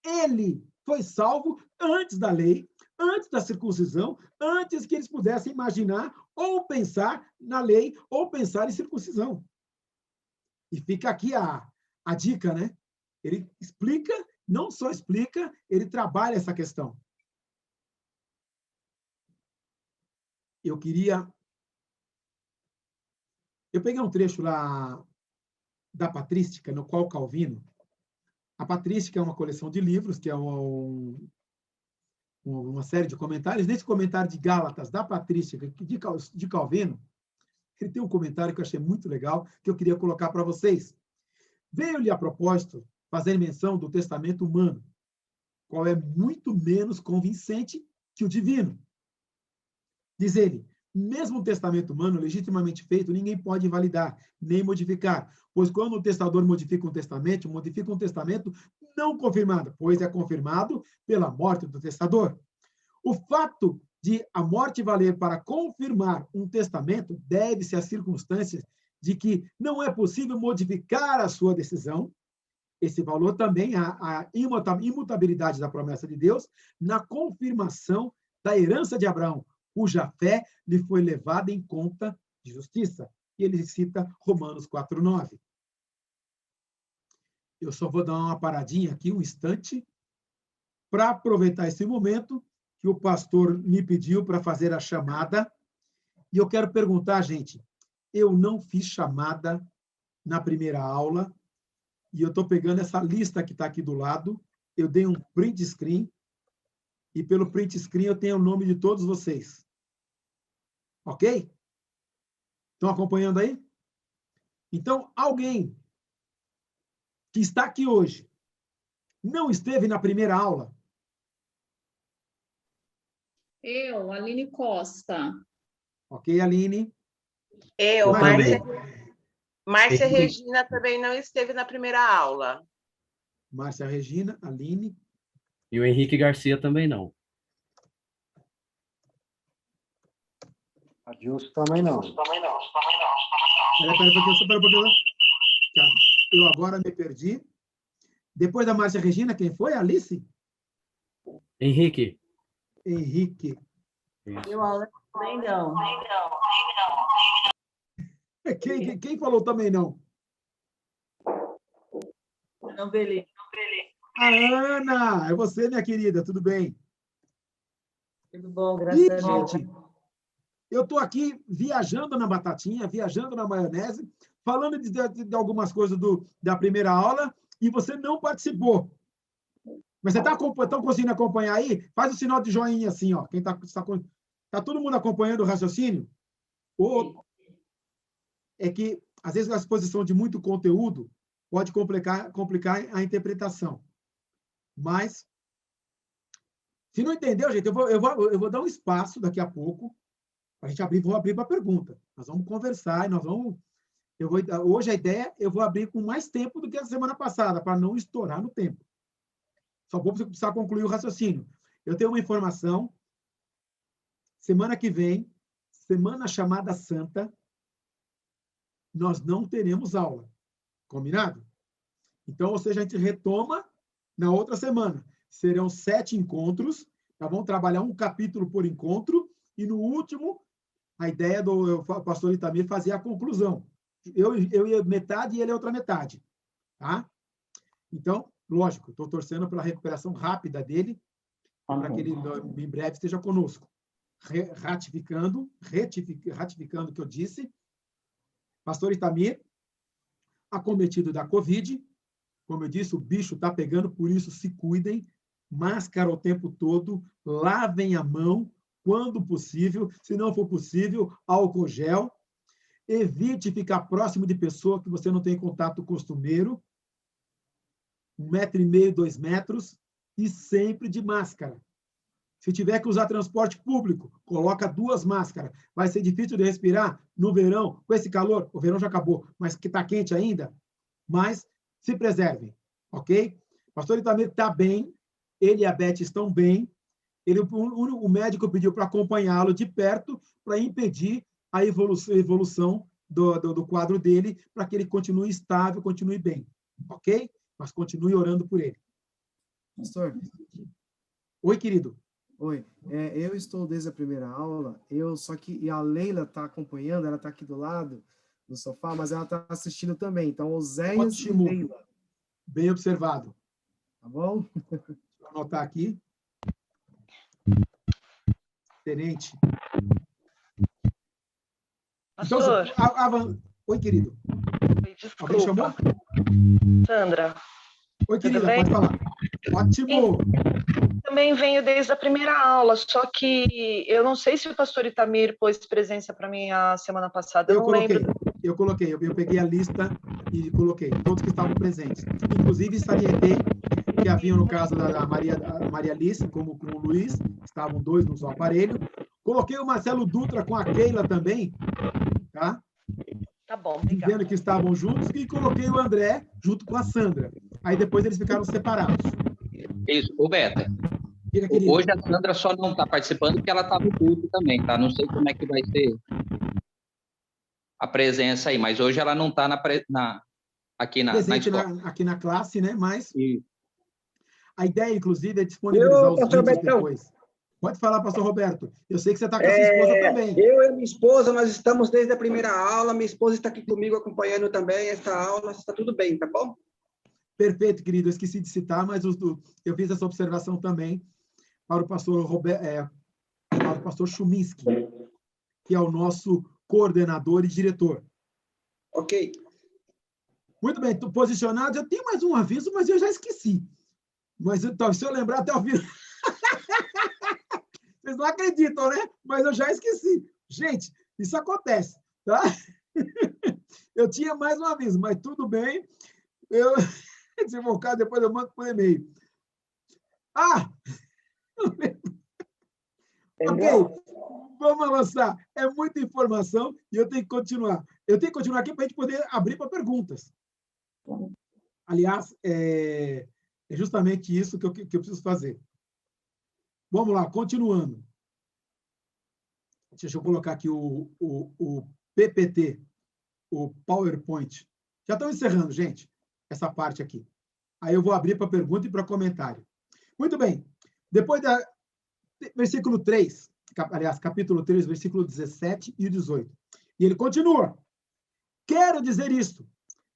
ele foi salvo antes da lei, antes da circuncisão, antes que eles pudessem imaginar ou pensar na lei ou pensar em circuncisão. E fica aqui a dica, né? Ele explica, não só explica, ele trabalha essa questão. Eu peguei um trecho lá da Patrística, no qual Calvino... A Patrística é uma coleção de livros, que é uma série de comentários. Nesse comentário de Gálatas, da patrística de Calvino, ele tem um comentário que eu achei muito legal, que eu queria colocar para vocês. Veio-lhe a propósito fazer menção do testamento humano, qual é muito menos convincente que o divino. Diz ele, mesmo o testamento humano legitimamente feito, ninguém pode invalidar, nem modificar, pois quando o testador modifica um testamento não confirmado, pois é confirmado pela morte do testador. O fato de a morte valer para confirmar um testamento deve-se às circunstâncias de que não é possível modificar a sua decisão. Esse valor também, a imutabilidade da promessa de Deus, na confirmação da herança de Abraão, cuja fé lhe foi levada em conta de justiça. E ele cita Romanos 4:9. Eu só vou dar uma paradinha aqui, um instante, para aproveitar esse momento que o pastor me pediu para fazer a chamada. E eu quero perguntar, gente, eu não fiz chamada na primeira aula, e eu estou pegando essa lista que está aqui do lado, eu dei um print screen, e pelo print screen eu tenho o nome de todos vocês. Ok? Estão acompanhando aí? Então, alguém que está aqui hoje não esteve na primeira aula? Eu, Aline Costa. Ok, Aline? Eu, Márcia Márcia Regina também não esteve na primeira aula. Márcia Regina, Aline. E o Henrique Garcia também não. Adilson também não. Espera um pouquinho. Eu agora me perdi. Depois da Márcia Regina, quem foi? Alice? Henrique. Henrique. Eu, também não. Quem falou também não? Não, beleza. A Ana! É você, minha querida, tudo bem? Tudo bom, graças a Deus. Gente, eu estou aqui viajando na batatinha, viajando na maionese, falando de algumas coisas da primeira aula, e você não participou. Mas você está conseguindo acompanhar aí? Faz o sinal de joinha assim, ó. Quem tá todo mundo acompanhando o raciocínio? Ou é que, às vezes, a exposição de muito conteúdo pode complicar a interpretação. Mas, se não entendeu, gente, eu vou dar um espaço daqui a pouco para a gente vou abrir para pergunta. Nós vamos conversar e hoje a ideia, eu vou abrir com mais tempo do que a semana passada, para não estourar no tempo. Só vou precisar concluir o raciocínio. Eu tenho uma informação, semana que vem, semana chamada Santa, nós não teremos aula. Combinado? Então, ou seja, a gente retoma na outra semana. Serão 7 encontros, nós vamos trabalhar um capítulo por encontro, e no último, a ideia do pastor Itamir fazer a conclusão. Eu ia metade e ele é outra metade. Tá? Então, lógico, estou torcendo pela recuperação rápida dele, para que ele, em breve, esteja conosco. Ratificando o que eu disse, pastor Itamir, acometido da Covid, como eu disse, o bicho está pegando, por isso se cuidem, máscara o tempo todo, lavem a mão, quando possível, se não for possível, álcool gel, evite ficar próximo de pessoa que você não tem contato costumeiro, 1,5 m, 2 metros, e sempre de máscara. Se tiver que usar transporte público, coloca 2 máscaras. Vai ser difícil de respirar no verão, com esse calor. O verão já acabou, mas que está quente ainda. Mas se preservem, ok? O pastor Itamir está bem, ele e a Beth estão bem. O médico pediu para acompanhá-lo de perto para impedir a evolução do quadro dele, para que ele continue estável, continue bem, ok? Mas continue orando por ele. Pastor. Oi, querido. Oi, eu estou desde a primeira aula, e a Leila está acompanhando, ela está aqui do lado, no sofá, mas ela está assistindo também, então Oséias e Leila. Bem observado. Tá bom? Deixa eu anotar aqui. Excelente. Pastor. Então, oi, querido. Desculpa. Alguém chamou? Sandra. Oi, querida, pode falar. Ótimo. também venho desde a primeira aula, só que eu não sei se o pastor Itamir pôs presença para mim a semana passada, eu não lembro. Eu peguei a lista e coloquei todos que estavam presentes. Inclusive, salientei que havia, no caso da Maria Alice, como com o Luiz, estavam 2 no seu aparelho. Coloquei o Marcelo Dutra com a Keila também, tá? Tá bom, obrigada. Dizendo que estavam juntos, e coloquei o André junto com a Sandra. Aí depois eles ficaram separados. Isso, ô Beta. Diga, querido. Hoje a Sandra só não está participando porque ela está no culto também, tá? Não sei como é que vai ser a presença aí, mas hoje ela não está aqui na escola. Aqui na classe, né? Mas Isso. a ideia, inclusive, é disponibilizar os vídeos depois. Pode falar, pastor Roberto. Eu sei que você está com a sua esposa também. Eu e minha esposa, nós estamos desde a primeira aula. Minha esposa está aqui comigo acompanhando também esta aula. Está tudo bem, tá bom? Perfeito, querido. Eu esqueci de citar, mas eu fiz essa observação também para o pastor para o pastor Chuminski, que é o nosso coordenador e diretor. Ok. Muito bem, estou posicionado. Eu tenho mais um aviso, mas eu já esqueci. Mas se eu lembrar até o fim... Vocês não acreditam, né? Mas eu já esqueci. Gente, isso acontece, tá? Eu tinha mais um aviso, mas tudo bem. Se invocar, depois eu mando por e-mail. Ok, vamos avançar. É muita informação e eu tenho que continuar. Eu tenho que continuar aqui para a gente poder abrir para perguntas. Aliás, é justamente isso que eu preciso fazer. Vamos lá, continuando. Deixa eu colocar aqui o PPT, o PowerPoint. Já estão encerrando, gente, essa parte aqui. Aí eu vou abrir para pergunta e para comentário. Muito bem. Depois versículo 3, aliás, capítulo 3, versículo 17 e 18. E ele continua. Quero dizer isto.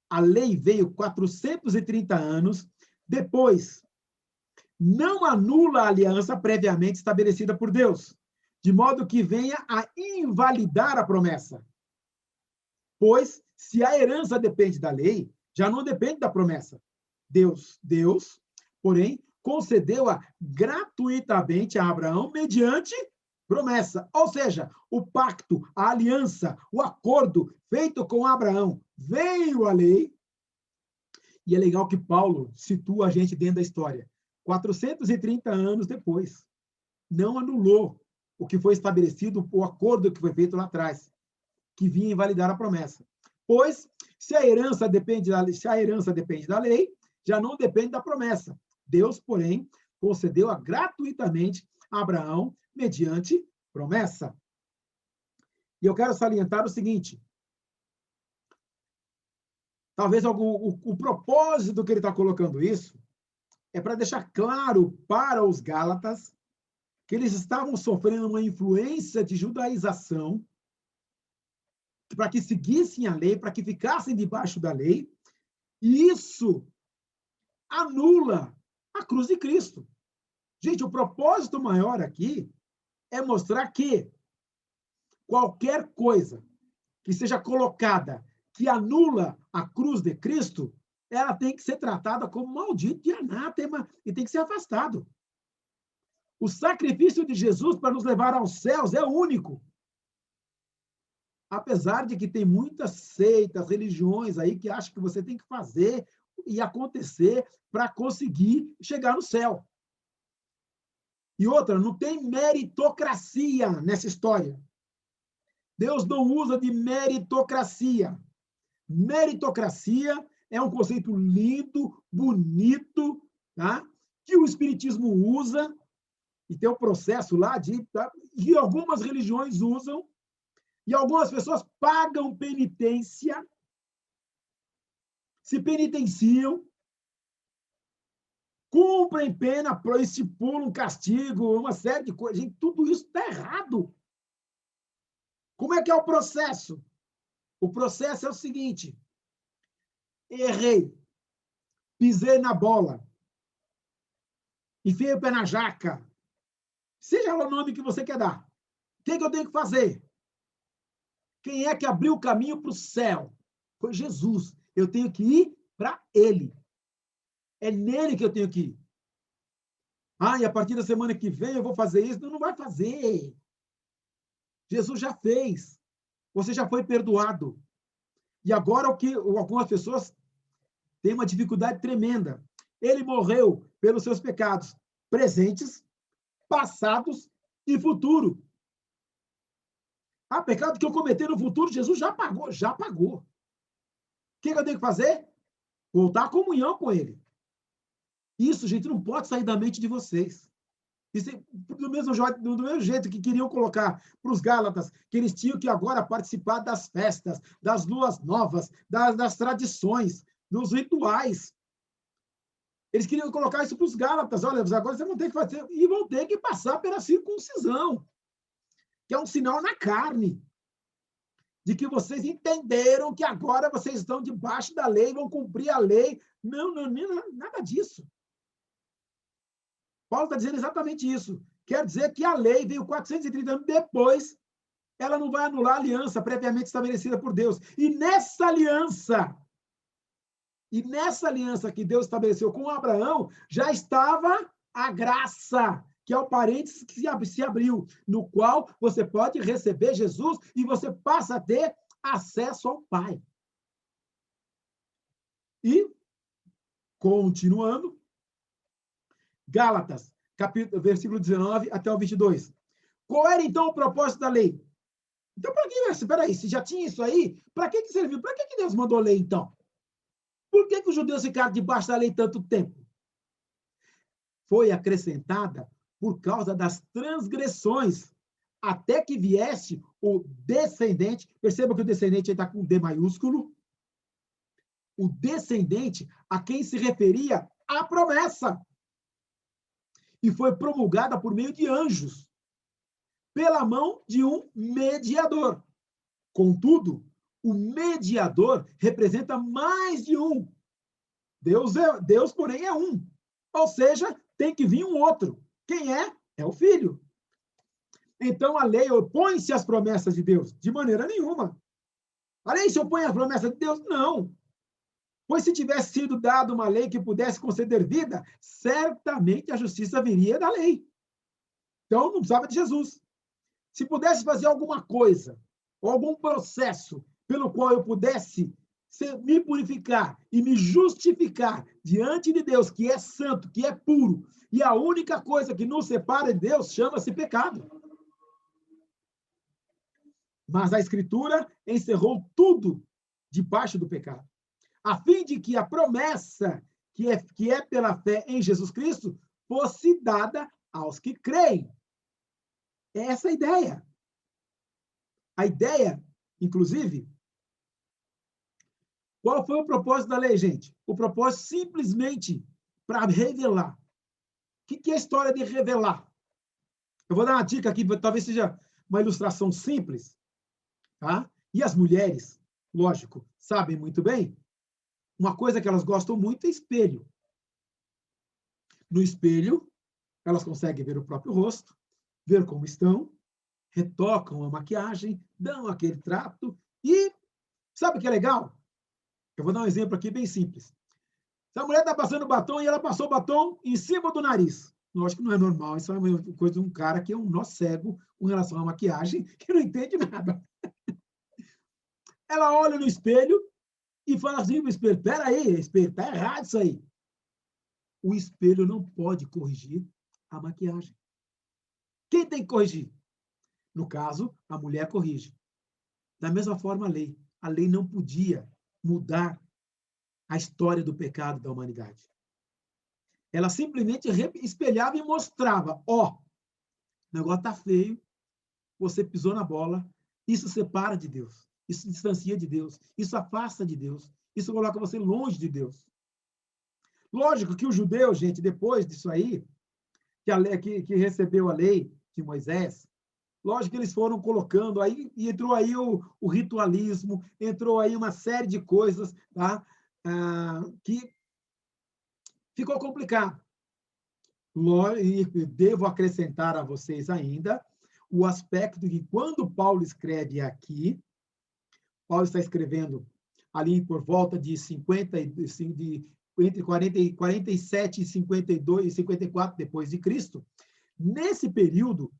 A lei veio 430 anos depois. Não anula a aliança previamente estabelecida por Deus, de modo que venha a invalidar a promessa. Pois, se a herança depende da lei, já não depende da promessa. Deus, porém, concedeu-a gratuitamente a Abraão mediante promessa. Ou seja, o pacto, a aliança, o acordo feito com Abraão, veio a lei. E é legal que Paulo situa a gente dentro da história. 430 anos depois, não anulou o que foi estabelecido, o acordo que foi feito lá atrás, que vinha invalidar a promessa. Pois, se a herança depende da lei, já não depende da promessa. Deus, porém, concedeu-a gratuitamente a Abraão mediante promessa. E eu quero salientar o seguinte, talvez o propósito que ele está colocando isso é para deixar claro para os Gálatas que eles estavam sofrendo uma influência de judaização para que seguissem a lei, para que ficassem debaixo da lei, e isso anula a cruz de Cristo. Gente, o propósito maior aqui é mostrar que qualquer coisa que seja colocada que anula a cruz de Cristo, ela tem que ser tratada como maldito e anátema e tem que ser afastado. O sacrifício de Jesus para nos levar aos céus é único. Apesar de que tem muitas seitas, religiões aí que acham que você tem que fazer e acontecer para conseguir chegar no céu. E outra, não tem meritocracia nessa história. Deus não usa de meritocracia. Meritocracia é um conceito lindo, bonito, tá? Que o Espiritismo usa, e tem um processo lá e algumas religiões usam, e algumas pessoas pagam penitência, se penitenciam, cumprem pena, estipulam castigo, uma série de coisas. Gente, tudo isso está errado. Como é que é o processo? O processo é o seguinte: errei, pisei na bola, enfiei o pé na jaca, seja lá o nome que você quer dar. O que eu tenho que fazer? Quem é que abriu o caminho para o céu? Foi Jesus. Eu tenho que ir para ele. É nele que eu tenho que ir. Ah, e a partir da semana que vem eu vou fazer isso. Não, não vai fazer. Jesus já fez. Você já foi perdoado. E agora algumas pessoas têm uma dificuldade tremenda. Ele morreu pelos seus pecados presentes, passados e futuro. Ah, pecado que eu cometer no futuro, Jesus já pagou, já pagou. O que eu tenho que fazer? Voltar à comunhão com ele. Isso, gente, não pode sair da mente de vocês. Isso, do mesmo jeito que queriam colocar para os Gálatas, que eles tinham que agora participar das festas, das luas novas, das tradições, dos rituais. Eles queriam colocar isso para os Gálatas. Olha, agora vocês vão ter que fazer, e vão ter que passar pela circuncisão, que é um sinal na carne, de que vocês entenderam que agora vocês estão debaixo da lei, vão cumprir a lei. Não, nada disso. Paulo está dizendo exatamente isso. Quer dizer que a lei veio 430 anos depois, ela não vai anular a aliança previamente estabelecida por Deus. E nessa aliança que Deus estabeleceu com Abraão, já estava a graça, que é o parênteses que se abriu, no qual você pode receber Jesus e você passa a ter acesso ao Pai. E, continuando, Gálatas, versículo 19 até o 22. Qual era, então, o propósito da lei? Então, para que, espera aí, se já tinha isso aí, para que serviu? Para que Deus mandou a lei, então? Por que os judeus ficaram debaixo da lei tanto tempo? Foi acrescentada por causa das transgressões, até que viesse o descendente. Perceba que o descendente está com D maiúsculo. O descendente a quem se referia a promessa. E foi promulgada por meio de anjos, pela mão de um mediador. Contudo, o mediador representa mais de um. Deus, porém, é um. Ou seja, tem que vir um outro. Quem é? É o Filho. Então, a lei opõe-se às promessas de Deus? De maneira nenhuma. A lei se opõe às promessas de Deus? Não. Pois se tivesse sido dada uma lei que pudesse conceder vida, certamente a justiça viria da lei. Então, não precisava de Jesus. Se pudesse fazer alguma coisa, ou algum processo pelo qual eu pudesse me purificar e me justificar diante de Deus, que é santo, que é puro, e a única coisa que nos separa de Deus chama-se pecado. Mas a Escritura encerrou tudo debaixo do pecado, a fim de que a promessa que é pela fé em Jesus Cristo fosse dada aos que creem. Essa é a ideia. A ideia, inclusive, qual foi o propósito da lei, gente? O propósito simplesmente para revelar. O que é a história de revelar? Eu vou dar uma dica aqui, talvez seja uma ilustração simples, tá? E as mulheres, lógico, sabem muito bem. Uma coisa que elas gostam muito é espelho. No espelho, elas conseguem ver o próprio rosto, ver como estão, retocam a maquiagem, dão aquele trato e sabe o que é legal? Eu vou dar um exemplo aqui bem simples. Se a mulher está passando batom e ela passou o batom em cima do nariz. Lógico que não é normal, isso é uma coisa de um cara que é um nó cego com relação à maquiagem, que não entende nada. Ela olha no espelho e fala assim para o espelho, peraí, espelho, está errado isso aí. O espelho não pode corrigir a maquiagem. Quem tem que corrigir? No caso, a mulher corrige. Da mesma forma, a lei. A lei não podia mudar a história do pecado da humanidade. Ela simplesmente espelhava e mostrava, ó, o negócio está feio, você pisou na bola, isso separa de Deus, isso distancia de Deus, isso afasta de Deus, isso coloca você longe de Deus. Lógico que o judeu, gente, depois disso aí, que recebeu a lei de Moisés, lógico que eles foram colocando aí, e entrou aí o ritualismo, entrou aí uma série de coisas, tá? Que ficou complicado. E devo acrescentar a vocês ainda o aspecto de que quando Paulo escreve aqui, Paulo está escrevendo ali por volta de entre 47 e 52 e 54 depois de Cristo. Nesse período,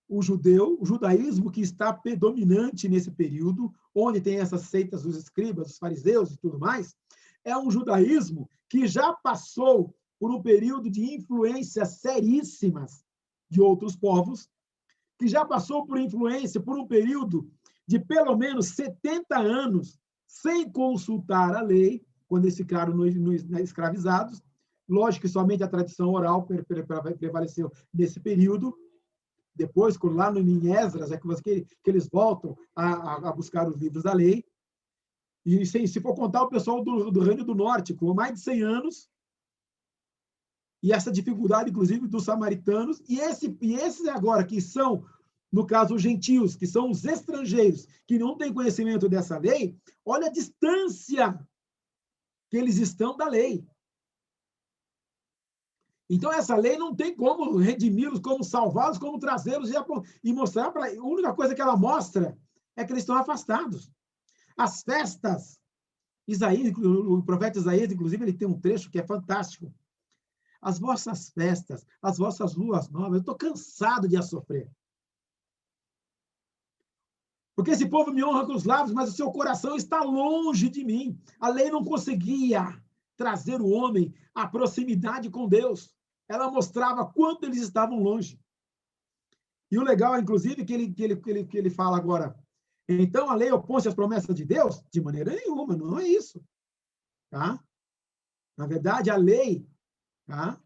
o judaísmo que está predominante nesse período, onde tem essas seitas dos escribas, dos fariseus e tudo mais, é um judaísmo que já passou por um período de influências seríssimas de outros povos, que já passou por influência por um período de pelo menos 70 anos sem consultar a lei, quando eles ficaram escravizados. Lógico que somente a tradição oral prevaleceu nesse período. Depois, lá em Esdras, é que eles voltam a buscar os livros da lei. E se for contar o pessoal do Reino do Norte, com mais de 100 anos, e essa dificuldade, inclusive, dos samaritanos, e esses agora, que são, no caso, os gentios, que são os estrangeiros, que não têm conhecimento dessa lei, olha a distância que eles estão da lei. Então, essa lei não tem como redimi-los, como salvá-los, como trazê-los e mostrar para... A única coisa que ela mostra é que eles estão afastados. As festas, Isaías, o profeta Isaías, inclusive, ele tem um trecho que é fantástico. As vossas festas, as vossas luas novas, eu estou cansado de as sofrer. Porque esse povo me honra com os lábios, mas o seu coração está longe de mim. A lei não conseguia trazer o homem à proximidade com Deus. Ela mostrava quanto eles estavam longe. E o legal, inclusive, que ele fala agora, então a lei opõe-se às promessas de Deus? De maneira nenhuma, não é isso. Tá? Na verdade, a lei... Tá?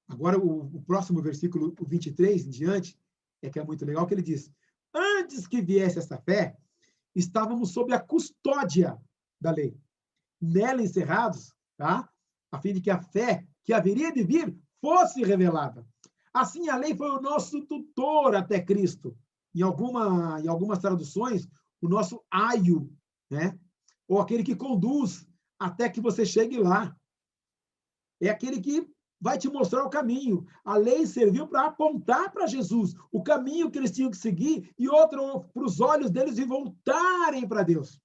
Agora, o próximo versículo, o 23 em diante, é que é muito legal, que ele diz: antes que viesse essa fé, estávamos sob a custódia da lei, nela encerrados, tá? A fim de que a fé que haveria de vir fosse revelada. Assim, a lei foi o nosso tutor até Cristo. Em algumas traduções, o nosso aio, né? Ou aquele que conduz até que você chegue lá. É aquele que vai te mostrar o caminho. A lei serviu para apontar para Jesus o caminho que eles tinham que seguir e outro para os olhos deles e voltarem para Deus.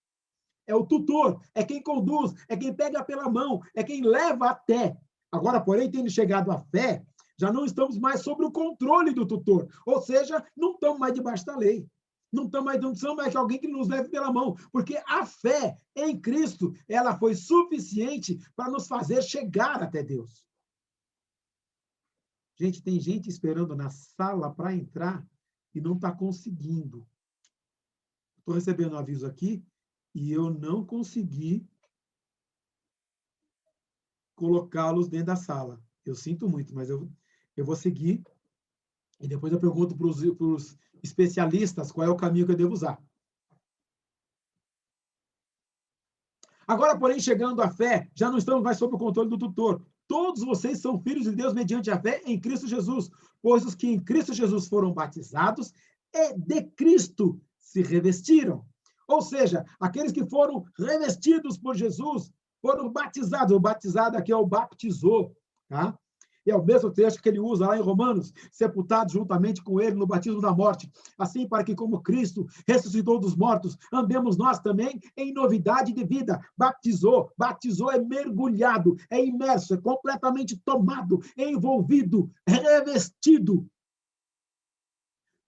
É o tutor, é quem conduz, é quem pega pela mão, é quem leva até. Agora, porém, tendo chegado à fé, já não estamos mais sob o controle do tutor. Ou seja, não estamos mais debaixo da lei. Não precisamos mais de alguém que nos leve pela mão, porque a fé em Cristo, ela foi suficiente para nos fazer chegar até Deus. Gente, tem gente esperando na sala para entrar e não está conseguindo. Estou recebendo um aviso aqui e eu não consegui colocá-los dentro da sala. Eu sinto muito, mas eu vou seguir e depois eu pergunto para os especialistas qual é o caminho que eu devo usar. Agora, porém, chegando à fé, já não estamos mais sob o controle do tutor. Todos vocês são filhos de Deus mediante a fé em Cristo Jesus, pois os que em Cristo Jesus foram batizados e de Cristo se revestiram. Ou seja, aqueles que foram revestidos por Jesus foram batizados. O batizado aqui é o baptizou, tá? E é o mesmo texto que ele usa lá em Romanos, sepultados juntamente com ele no batismo da morte, assim para que, como Cristo ressuscitou dos mortos, andemos nós também em novidade de vida. Batizou é mergulhado, é imerso, é completamente tomado, é envolvido, é revestido.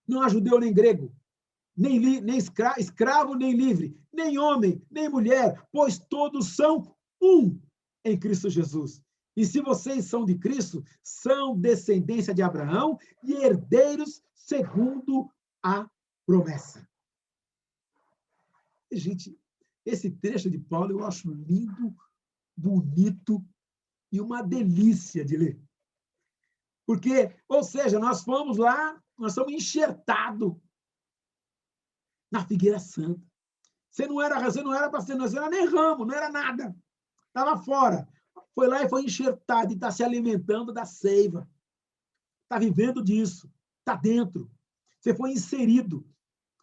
Não há judeu nem grego, nem escravo nem livre, nem homem, nem mulher, pois todos são um em Cristo Jesus. E se vocês são de Cristo, são descendência de Abraão e herdeiros segundo a promessa. Gente, esse trecho de Paulo eu acho lindo, bonito e uma delícia de ler. Porque, ou seja, nós fomos lá, nós somos enxertados na figueira santa. Você não era para ser, não era nem ramo, não era nada. Estava fora. Foi lá e foi enxertado e está se alimentando da seiva. Está vivendo disso. Está dentro. Você foi inserido.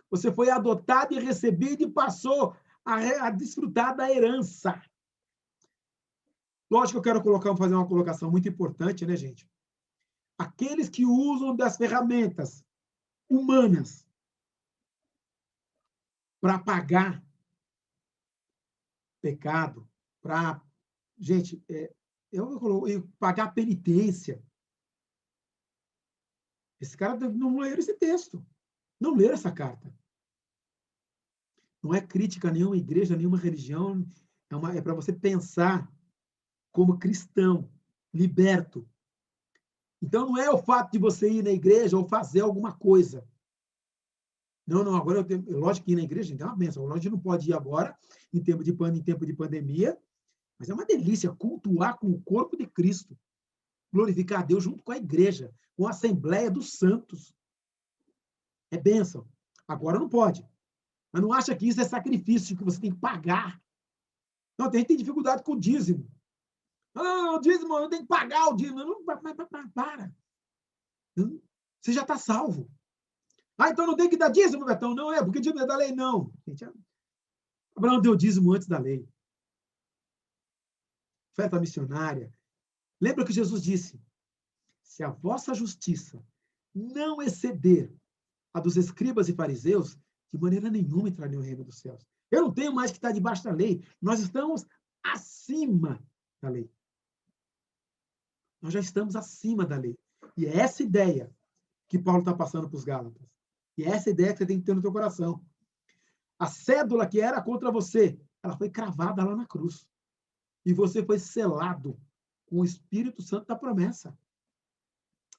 Você foi adotado e recebido e passou a desfrutar da herança. Lógico que eu quero fazer uma colocação muito importante, né, gente? Aqueles que usam das ferramentas humanas para pagar pecado, para... Gente, eu pagar a penitência. Esse cara não leu esse texto, não leu essa carta. Não é crítica a nenhuma igreja, a nenhuma religião, é para você pensar como cristão, liberto. Então, não é o fato de você ir na igreja ou fazer alguma coisa. Não, agora eu tenho... Lógico que ir na igreja é uma bênção. Lógico que não pode ir agora, em tempo de pandemia, mas é uma delícia cultuar com o corpo de Cristo. Glorificar a Deus junto com a igreja, com a Assembleia dos Santos. É bênção. Agora não pode. Mas não acha que isso é sacrifício, que você tem que pagar. Não, tem gente que tem dificuldade com o dízimo. Ah, o dízimo, eu tenho que pagar o dízimo. Não, para. Você já está salvo. Ah, então não tem que dar dízimo, Betão? Não é, porque dízimo é da lei, não. Gente, Abraão deu dízimo antes da lei. Oferta missionária. Lembra que Jesus disse, se a vossa justiça não exceder a dos escribas e fariseus, de maneira nenhuma entrarei no reino dos céus. Eu não tenho mais que estar debaixo da lei. Nós estamos acima da lei. Nós já estamos acima da lei. E é essa ideia que Paulo está passando para os Gálatas. E é essa ideia que você tem que ter no teu coração. A cédula que era contra você, ela foi cravada lá na cruz. E você foi selado com o Espírito Santo da promessa.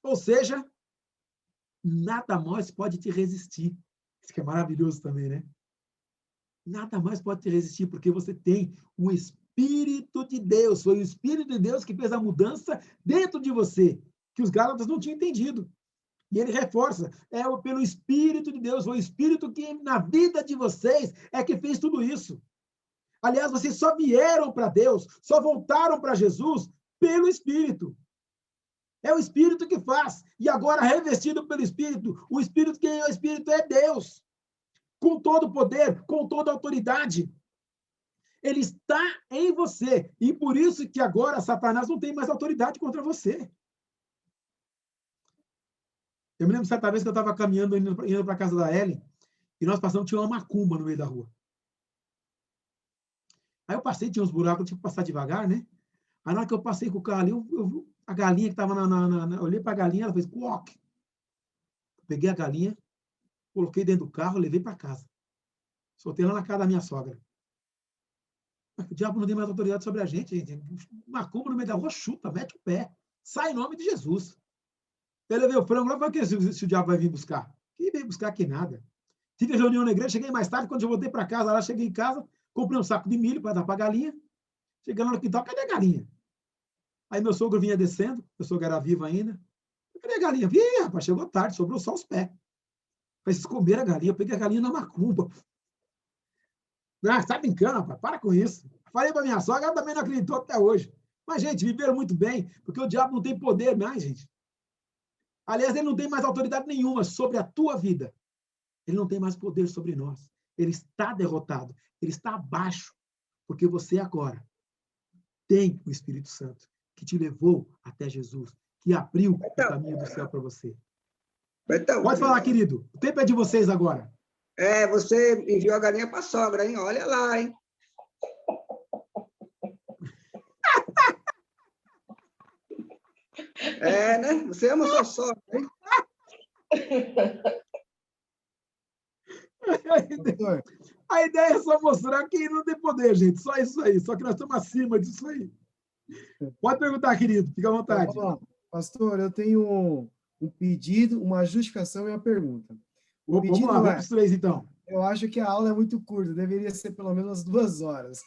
Ou seja, nada mais pode te resistir. Isso que é maravilhoso também, né? Nada mais pode te resistir, porque você tem o Espírito de Deus. Foi o Espírito de Deus que fez a mudança dentro de você, que os Gálatas não tinham entendido. E ele reforça, pelo Espírito de Deus, foi o Espírito que na vida de vocês é que fez tudo isso. Aliás, vocês só vieram para Deus, só voltaram para Jesus pelo Espírito. É o Espírito que faz. E agora, revestido pelo Espírito, o Espírito, quem é o Espírito é Deus. Com todo o poder, com toda a autoridade. Ele está em você. E por isso que agora Satanás não tem mais autoridade contra você. Eu me lembro certa vez que eu estava caminhando, indo para a casa da Ellen, e nós passamos, tinha uma macumba no meio da rua. Aí eu passei, tinha uns buracos, eu tive que passar devagar, né? Aí na hora que eu passei com o carro ali, eu vi a galinha que estava eu olhei para a galinha, ela fez clock. Peguei a galinha, coloquei dentro do carro, levei para casa. Soltei lá na casa da minha sogra. O diabo não tem mais autoridade sobre a gente, gente. Macumba no meio da rua, chuta, mete o pé. Sai em nome de Jesus. Eu levei o frango lá, para que se o diabo vai vir buscar? Quem veio buscar aqui nada. Tive reunião na igreja, cheguei mais tarde, quando eu voltei para casa, lá cheguei em casa, comprei um saco de milho para dar para a galinha. Chegando no quintal, cadê a galinha? Aí meu sogro vinha descendo, meu sogro era vivo ainda. Cadê a galinha? Ih, rapaz, chegou tarde, sobrou só os pés. Mas vocês comeram a galinha, eu peguei a galinha na macumba. Ah, tá brincando, rapaz, para com isso. Falei para minha sogra, ela também não acreditou até hoje. Mas, gente, viveram muito bem, porque o diabo não tem poder mais, gente. Aliás, ele não tem mais autoridade nenhuma sobre a tua vida. Ele não tem mais poder sobre nós. Ele está derrotado. Ele está abaixo. Porque você agora tem o Espírito Santo que te levou até Jesus, que abriu o caminho do céu para você. Pode falar, querido. O tempo é de vocês agora. Você enviou a galinha para a sogra, hein? Olha lá, hein? Né? Você ama sua sogra, hein? A ideia é só mostrar que não tem poder, gente. Só isso aí. Só que nós estamos acima disso aí. Pode perguntar, querido. Fica à vontade. Vamos lá. Pastor, eu tenho um pedido, uma justificação e uma pergunta. Vamos lá, vamos para os três, então. Eu acho que a aula é muito curta, deveria ser pelo menos 2 horas.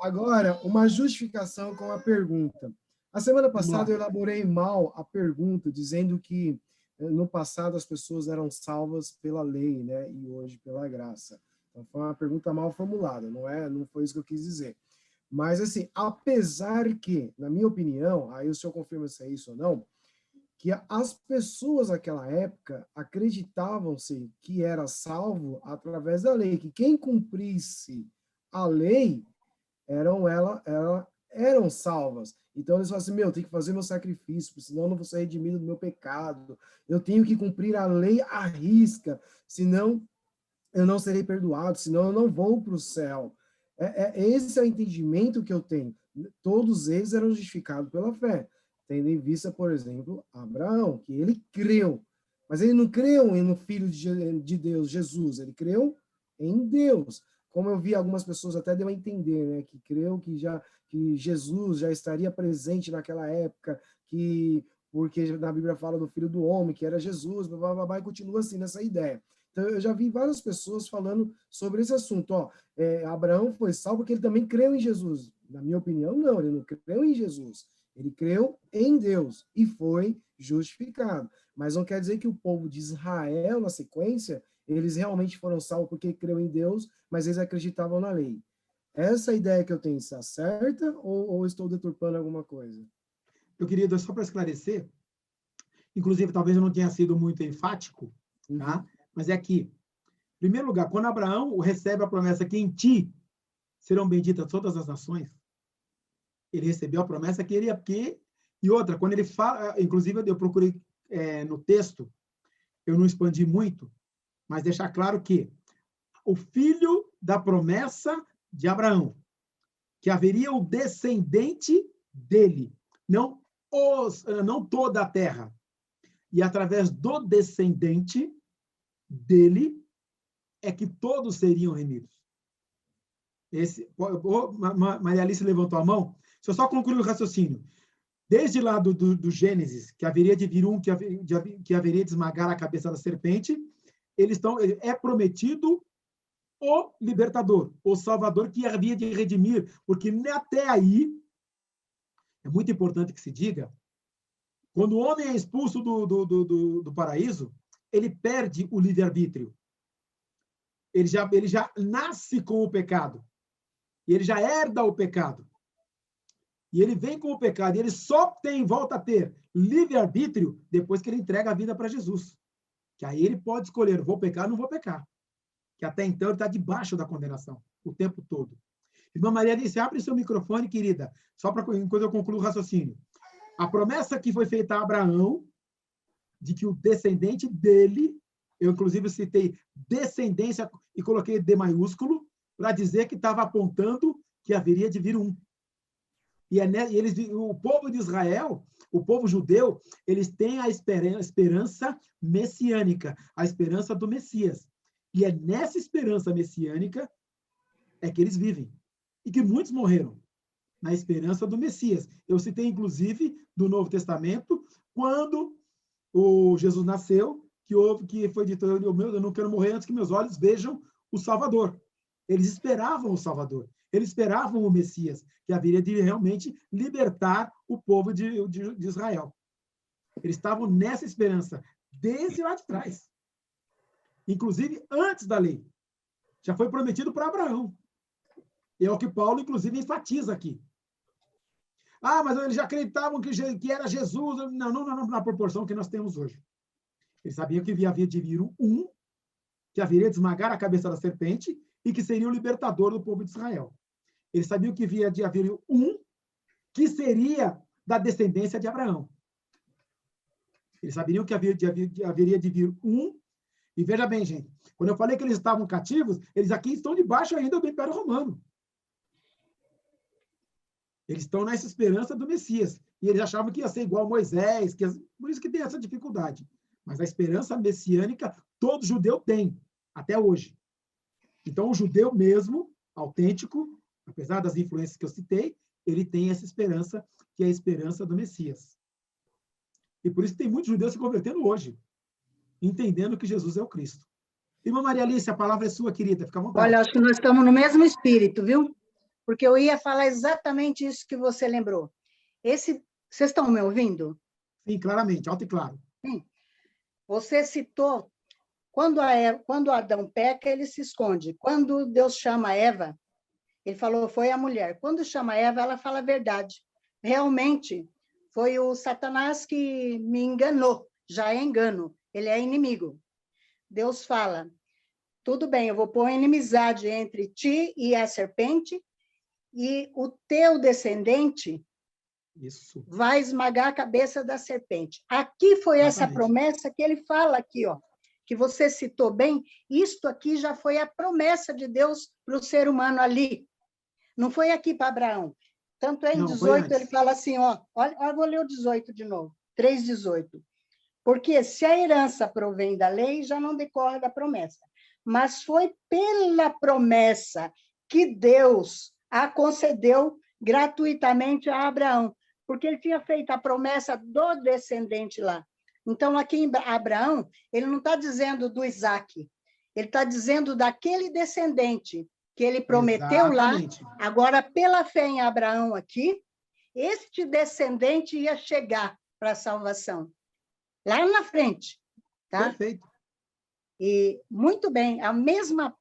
Agora, uma justificação com a pergunta. A semana passada eu elaborei mal a pergunta, dizendo que no passado as pessoas eram salvas pela lei, né? E hoje pela graça. Então foi uma pergunta mal formulada, não foi isso que eu quis dizer. Mas assim, apesar que, na minha opinião, aí o senhor confirma se é isso ou não, que as pessoas naquela época acreditavam-se que era salvo através da lei, que quem cumprisse a lei eram salvas. Então eles falam assim, eu tenho que fazer meu sacrifício, senão eu não vou ser redimido do meu pecado. Eu tenho que cumprir a lei à risca, senão eu não serei perdoado, senão eu não vou para o céu. Esse é o entendimento que eu tenho. Todos eles eram justificados pela fé, tendo em vista, por exemplo, Abraão, que ele creu. Mas ele não creu no Filho de Deus, Jesus, ele creu em Deus. Como eu vi algumas pessoas até deu a entender, né, que creu que Jesus já estaria presente naquela época, porque na Bíblia fala do Filho do Homem, que era Jesus, blá, blá, blá, e continua assim nessa ideia. Então, eu já vi várias pessoas falando sobre esse assunto. Abraão foi salvo porque ele também creu em Jesus. Na minha opinião, não, ele não creu em Jesus. Ele creu em Deus e foi justificado. Mas não quer dizer que o povo de Israel, na sequência, eles realmente foram salvos porque creu em Deus, mas eles acreditavam na lei. Essa ideia que eu tenho está certa ou estou deturpando alguma coisa? Eu queria, só para esclarecer, inclusive, talvez eu não tenha sido muito enfático, tá? Mas é que, em primeiro lugar, quando Abraão recebe a promessa que em ti serão benditas todas as nações, ele recebeu a promessa que ele ia... E outra, quando ele fala... Inclusive, eu procurei no texto, eu não expandi muito, mas deixar claro que o filho da promessa de Abraão, que haveria o descendente dele, não toda a terra, e através do descendente dele é que todos seriam remidos. Maria Alice levantou a mão. Se eu só concluir o raciocínio. Desde lá do Gênesis, que haveria de vir um que haveria de esmagar a cabeça da serpente, é prometido o libertador, o salvador que havia de redimir, porque até aí, é muito importante que se diga, quando o homem é expulso do paraíso, ele perde o livre-arbítrio. Ele já nasce com o pecado. E ele já herda o pecado. E ele vem com o pecado. E ele só volta a ter livre-arbítrio depois que ele entrega a vida para Jesus. Que aí ele pode escolher, vou pecar ou não vou pecar. Que até então ele está debaixo da condenação, o tempo todo. Irmã Maria Alice, abre seu microfone, querida, só para quando eu concluo o raciocínio. A promessa que foi feita a Abraão, de que o descendente dele, eu inclusive citei descendência e coloquei D maiúsculo, para dizer que estava apontando que haveria de vir um. O povo de Israel, o povo judeu, eles têm a esperança messiânica, a esperança do Messias. E é nessa esperança messiânica que eles vivem. E que muitos morreram na esperança do Messias. Eu citei, inclusive, do Novo Testamento, quando o Jesus nasceu, que foi dito, eu não quero morrer antes que meus olhos vejam o Salvador. Eles esperavam o Salvador. Eles esperavam o Messias, que haveria de realmente libertar o povo de Israel. Eles estavam nessa esperança, desde lá de trás. Inclusive, antes da lei. Já foi prometido para Abraão. É o que Paulo, inclusive, enfatiza aqui. Mas eles já acreditavam que era Jesus. Não na proporção que nós temos hoje. Eles sabiam que havia de vir um que haveria de esmagar a cabeça da serpente e que seria o libertador do povo de Israel. Eles sabiam que havia de haver um que seria da descendência de Abraão. Eles sabiam que haveria de vir um. E veja bem, gente, quando eu falei que eles estavam cativos, eles aqui estão debaixo ainda do Império Romano. Eles estão nessa esperança do Messias. E eles achavam que ia ser igual a Moisés, por isso que tem essa dificuldade. Mas a esperança messiânica, todo judeu tem, até hoje. Então, o judeu mesmo, autêntico, apesar das influências que eu citei, ele tem essa esperança, que é a esperança do Messias. E por isso que tem muitos judeus se convertendo hoje, entendendo que Jesus é o Cristo. Irmã Maria Alice, a palavra é sua, querida, fica à vontade. Olha, acho que nós estamos no mesmo espírito, viu? Porque eu ia falar exatamente isso que você lembrou. Vocês estão me ouvindo? Sim, claramente, alto e claro. Sim. Você citou, quando Adão peca, ele se esconde. Quando Deus chama Eva, ele falou, foi a mulher. Quando chama Eva, ela fala a verdade. Realmente, foi o Satanás que me enganou. Já é engano, ele é inimigo. Deus fala, tudo bem, eu vou pôr inimizade entre ti e a serpente, e o teu descendente vai esmagar a cabeça da serpente. Aqui foi essa promessa que ele fala aqui, ó, que você citou bem, isto aqui já foi a promessa de Deus para o ser humano ali, Não foi aqui para Abraão. Tanto é em Não, foi 18, antes. ele fala assim, ó, olha, eu vou ler o 18 de novo, 3:18. Porque se a herança provém da lei, já não decorre da promessa. Mas foi pela promessa que Deus a concedeu gratuitamente a Abraão, porque ele tinha feito a promessa do descendente lá. Então, aqui em Abraão, ele não está dizendo do Isaac, ele está dizendo daquele descendente que ele prometeu Exatamente. lá. Agora, pela fé em Abraão aqui, este descendente ia chegar para a salvação. Lá na frente, tá? Perfeito. E, muito bem, a mesma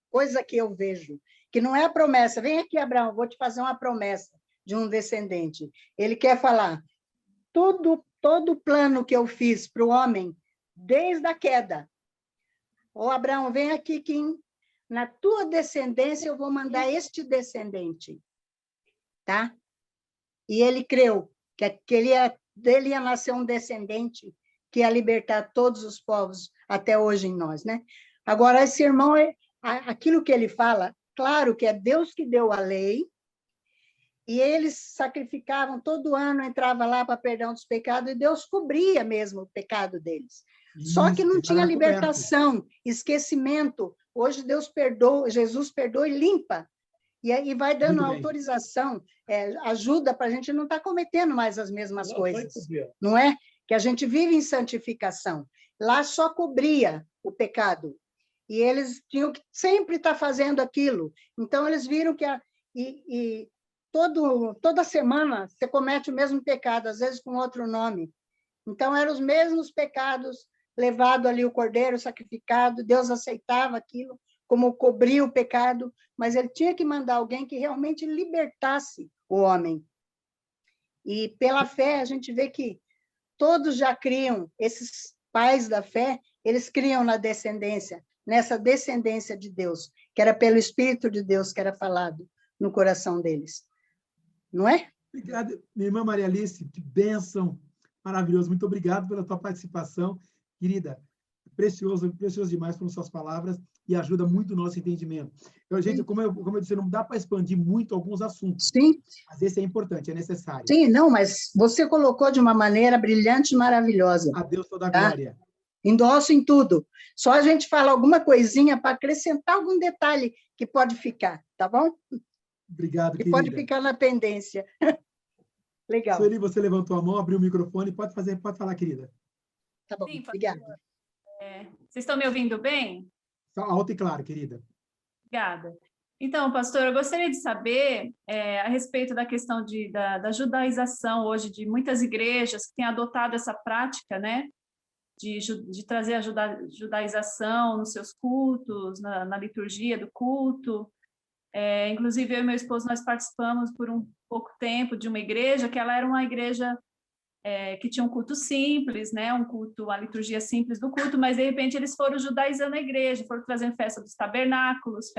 coisa que eu vejo, que não é a promessa. Vem aqui, Abraão, vou te fazer uma promessa de um descendente. Ele quer falar, todo o plano que eu fiz para o homem, desde a queda. Ô, Abraão, vem aqui, que na tua descendência eu vou mandar este descendente. Tá? E ele creu que dele ia nascer um descendente que ia libertar todos os povos até hoje em nós, né? Agora, esse irmão, aquilo que ele fala, claro que é Deus que deu a lei, e eles sacrificavam todo ano, entrava lá para perdão dos pecados, e Deus cobria mesmo o pecado deles. Só que não tinha libertação, esquecimento. Hoje Deus perdoa, Jesus perdoa e limpa. E aí vai dando autorização, ajuda para a gente não estar cometendo mais as mesmas coisas. Não é? Que a gente vive em santificação. Lá só cobria o pecado. E eles tinham que sempre estar fazendo aquilo. Então, eles viram que... toda semana você comete o mesmo pecado, às vezes com outro nome. Então, eram os mesmos pecados, levado ali o cordeiro sacrificado, Deus aceitava aquilo, como cobrir o pecado, mas ele tinha que mandar alguém que realmente libertasse o homem. E pela fé, a gente vê que todos já criam, esses pais da fé, eles criam na descendência, nessa descendência de Deus, que era pelo Espírito de Deus que era falado no coração deles. Não é? Obrigado, minha irmã Maria Alice, que bênção, maravilhoso. Muito obrigado pela tua participação, querida. Precioso, precioso demais pelas suas palavras e ajuda muito o nosso entendimento. Então, gente, como eu disse, não dá para expandir muito alguns assuntos. Sim. Mas esse é importante, é necessário. Sim, não, mas você colocou de uma maneira brilhante e maravilhosa. A Deus toda a tá? glória. Endosso em tudo. Só a gente fala alguma coisinha para acrescentar algum detalhe que pode ficar, tá bom? Obrigado, que querida. pode ficar na pendência. Legal. Sueli, você levantou a mão, abriu o microfone, pode falar, querida. Tá bom, obrigada. Vocês estão me ouvindo bem? Alto e claro, querida. Obrigada. Então, pastor, eu gostaria de saber a respeito da questão da judaização hoje de muitas igrejas que têm adotado essa prática, né? De trazer a judaização nos seus cultos, na liturgia do culto. Inclusive, eu e meu esposo, nós participamos por um pouco tempo de uma igreja, que ela era uma igreja que tinha um culto simples, né? Uma liturgia simples do culto, mas, de repente, eles foram judaizando a igreja, foram trazendo festa dos tabernáculos,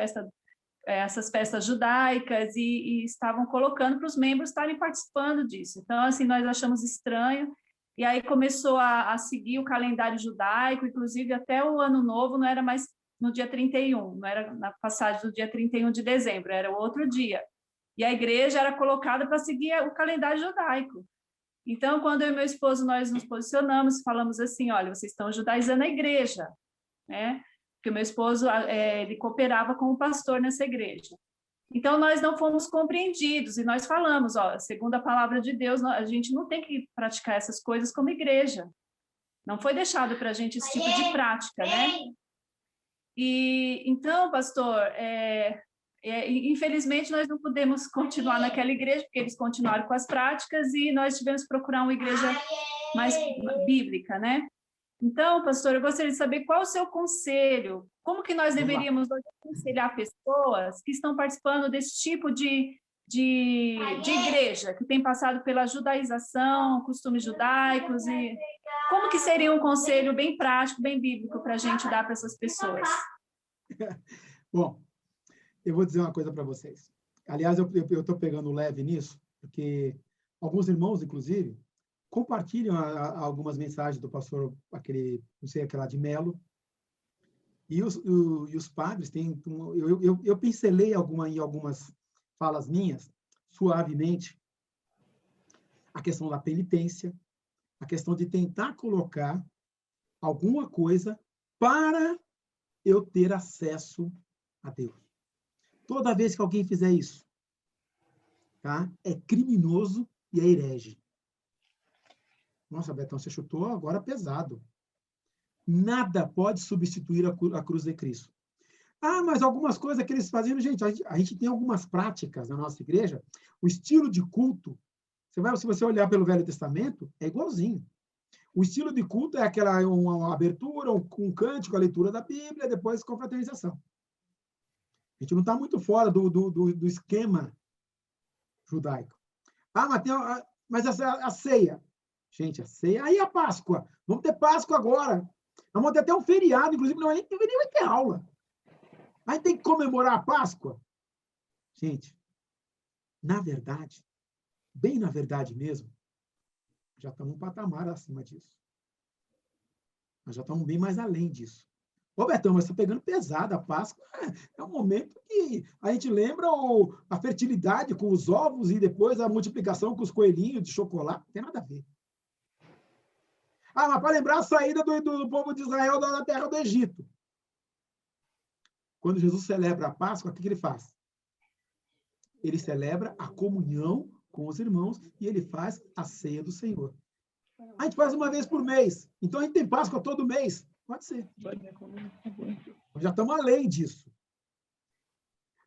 essas festas judaicas, e estavam colocando para os membros estarem participando disso. Então, assim, nós achamos estranho, e aí começou a seguir o calendário judaico, inclusive até o Ano Novo não era mais no dia 31, não era na passagem do dia 31 de dezembro, era o outro dia. E a igreja era colocada para seguir o calendário judaico. Então, quando eu e meu esposo, nós nos posicionamos, falamos assim, olha, vocês estão judaizando a igreja, né? Porque o meu esposo, ele cooperava como pastor nessa igreja. Então, nós não fomos compreendidos, e nós falamos, ó, segundo a palavra de Deus, a gente não tem que praticar essas coisas como igreja. Não foi deixado para a gente esse tipo de prática, né? E, então, pastor, infelizmente, nós não pudemos continuar naquela igreja, porque eles continuaram com as práticas, e nós tivemos que procurar uma igreja mais bíblica, né? Então, pastor, eu gostaria de saber qual o seu conselho, como que nós deveríamos aconselhar pessoas que estão participando desse tipo de igreja, que tem passado pela judaização, costumes judaicos, e como que seria um conselho bem prático, bem bíblico para a gente dar para essas pessoas? Bom, eu vou dizer uma coisa para vocês. Aliás, eu estou pegando leve nisso, porque alguns irmãos, inclusive, compartilham algumas mensagens do pastor, aquela de Melo, e os padres têm... Eu pincelei em algumas falas minhas, suavemente, a questão da penitência, a questão de tentar colocar alguma coisa para eu ter acesso a Deus. Toda vez que alguém fizer isso, tá? É criminoso e é herege. Nossa, Betão, você chutou agora pesado. Nada pode substituir a cruz de Cristo. Ah, mas algumas coisas que eles faziam, gente, a gente tem algumas práticas na nossa igreja, o estilo de culto, se você olhar pelo Velho Testamento, é igualzinho. O estilo de culto é aquela uma abertura, um cântico, a leitura da Bíblia, depois confraternização. A gente não está muito fora do esquema judaico. Ah, mas a ceia. Gente, a ceia. Aí a Páscoa. Vamos ter Páscoa agora. Vamos ter até um feriado, inclusive, nem vai ter aula. Aí tem que comemorar a Páscoa. Gente, na verdade, bem na verdade mesmo, já estamos um patamar acima disso. Nós já estamos bem mais além disso. Ô, Betão, mas está pegando pesado. A Páscoa é um momento que a gente lembra a fertilidade com os ovos e depois a multiplicação com os coelhinhos de chocolate. Não tem nada a ver. Ah, mas para lembrar a saída do povo de Israel da terra do Egito. Quando Jesus celebra a Páscoa, o que ele faz? Ele celebra a comunhão com os irmãos e ele faz a ceia do Senhor. A gente faz uma vez por mês. Então, a gente tem Páscoa todo mês. Pode ser. Já estamos além disso.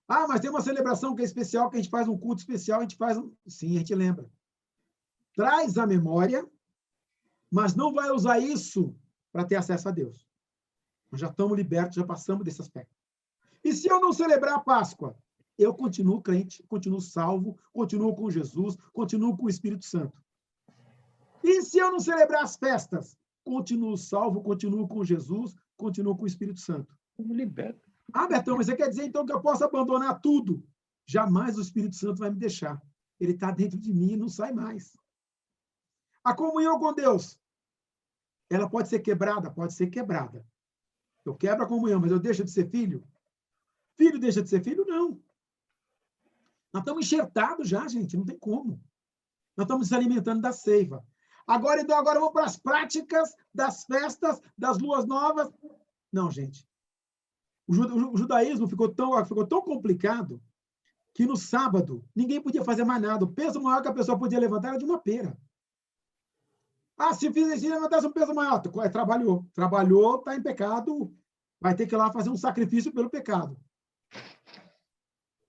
Ah, mas tem uma celebração que é especial, que a gente faz um culto especial, a gente faz... Sim, a gente lembra. Traz a memória, mas não vai usar isso para ter acesso a Deus. Nós já estamos libertos, já passamos desse aspecto. E se eu não celebrar a Páscoa? Eu continuo crente, continuo salvo, continuo com Jesus, continuo com o Espírito Santo. E se eu não celebrar as festas? Continuo salvo, continuo com Jesus, continuo com o Espírito Santo. Como liberto. Ah, Betão, mas você quer dizer então que eu posso abandonar tudo? Jamais o Espírito Santo vai me deixar. Ele está dentro de mim e não sai mais. A comunhão com Deus, ela pode ser quebrada? Pode ser quebrada. Eu quebro a comunhão, mas eu deixo de ser filho? Filho deixa de ser filho? Não. Nós estamos enxertados já, gente, não tem como. Nós estamos nos alimentando da seiva. Agora vamos para as práticas das festas, das luas novas. Não, gente. O judaísmo ficou tão complicado que no sábado ninguém podia fazer mais nada. O peso maior que a pessoa podia levantar era de uma pera. Ah, se levantasse um peso maior, trabalhou, está em pecado, vai ter que ir lá fazer um sacrifício pelo pecado.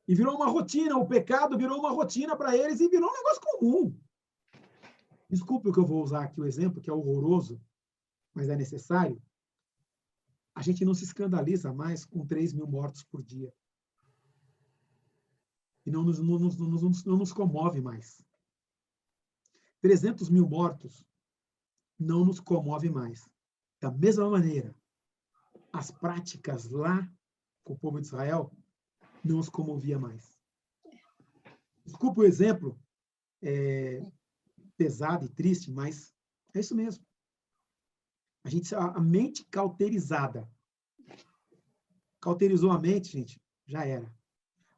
E virou uma rotina, o pecado virou uma rotina para eles e virou um negócio comum. Desculpe o que eu vou usar aqui o exemplo, que é horroroso, mas é necessário. A gente não se escandaliza mais com 3.000 mortos por dia. E não nos comove mais. 300.000 mortos não nos comove mais. Da mesma maneira, as práticas lá com o povo de Israel não os comovia mais. Desculpe o exemplo pesado e triste, mas é isso mesmo. A mente cauterizada. Cauterizou a mente, gente, já era.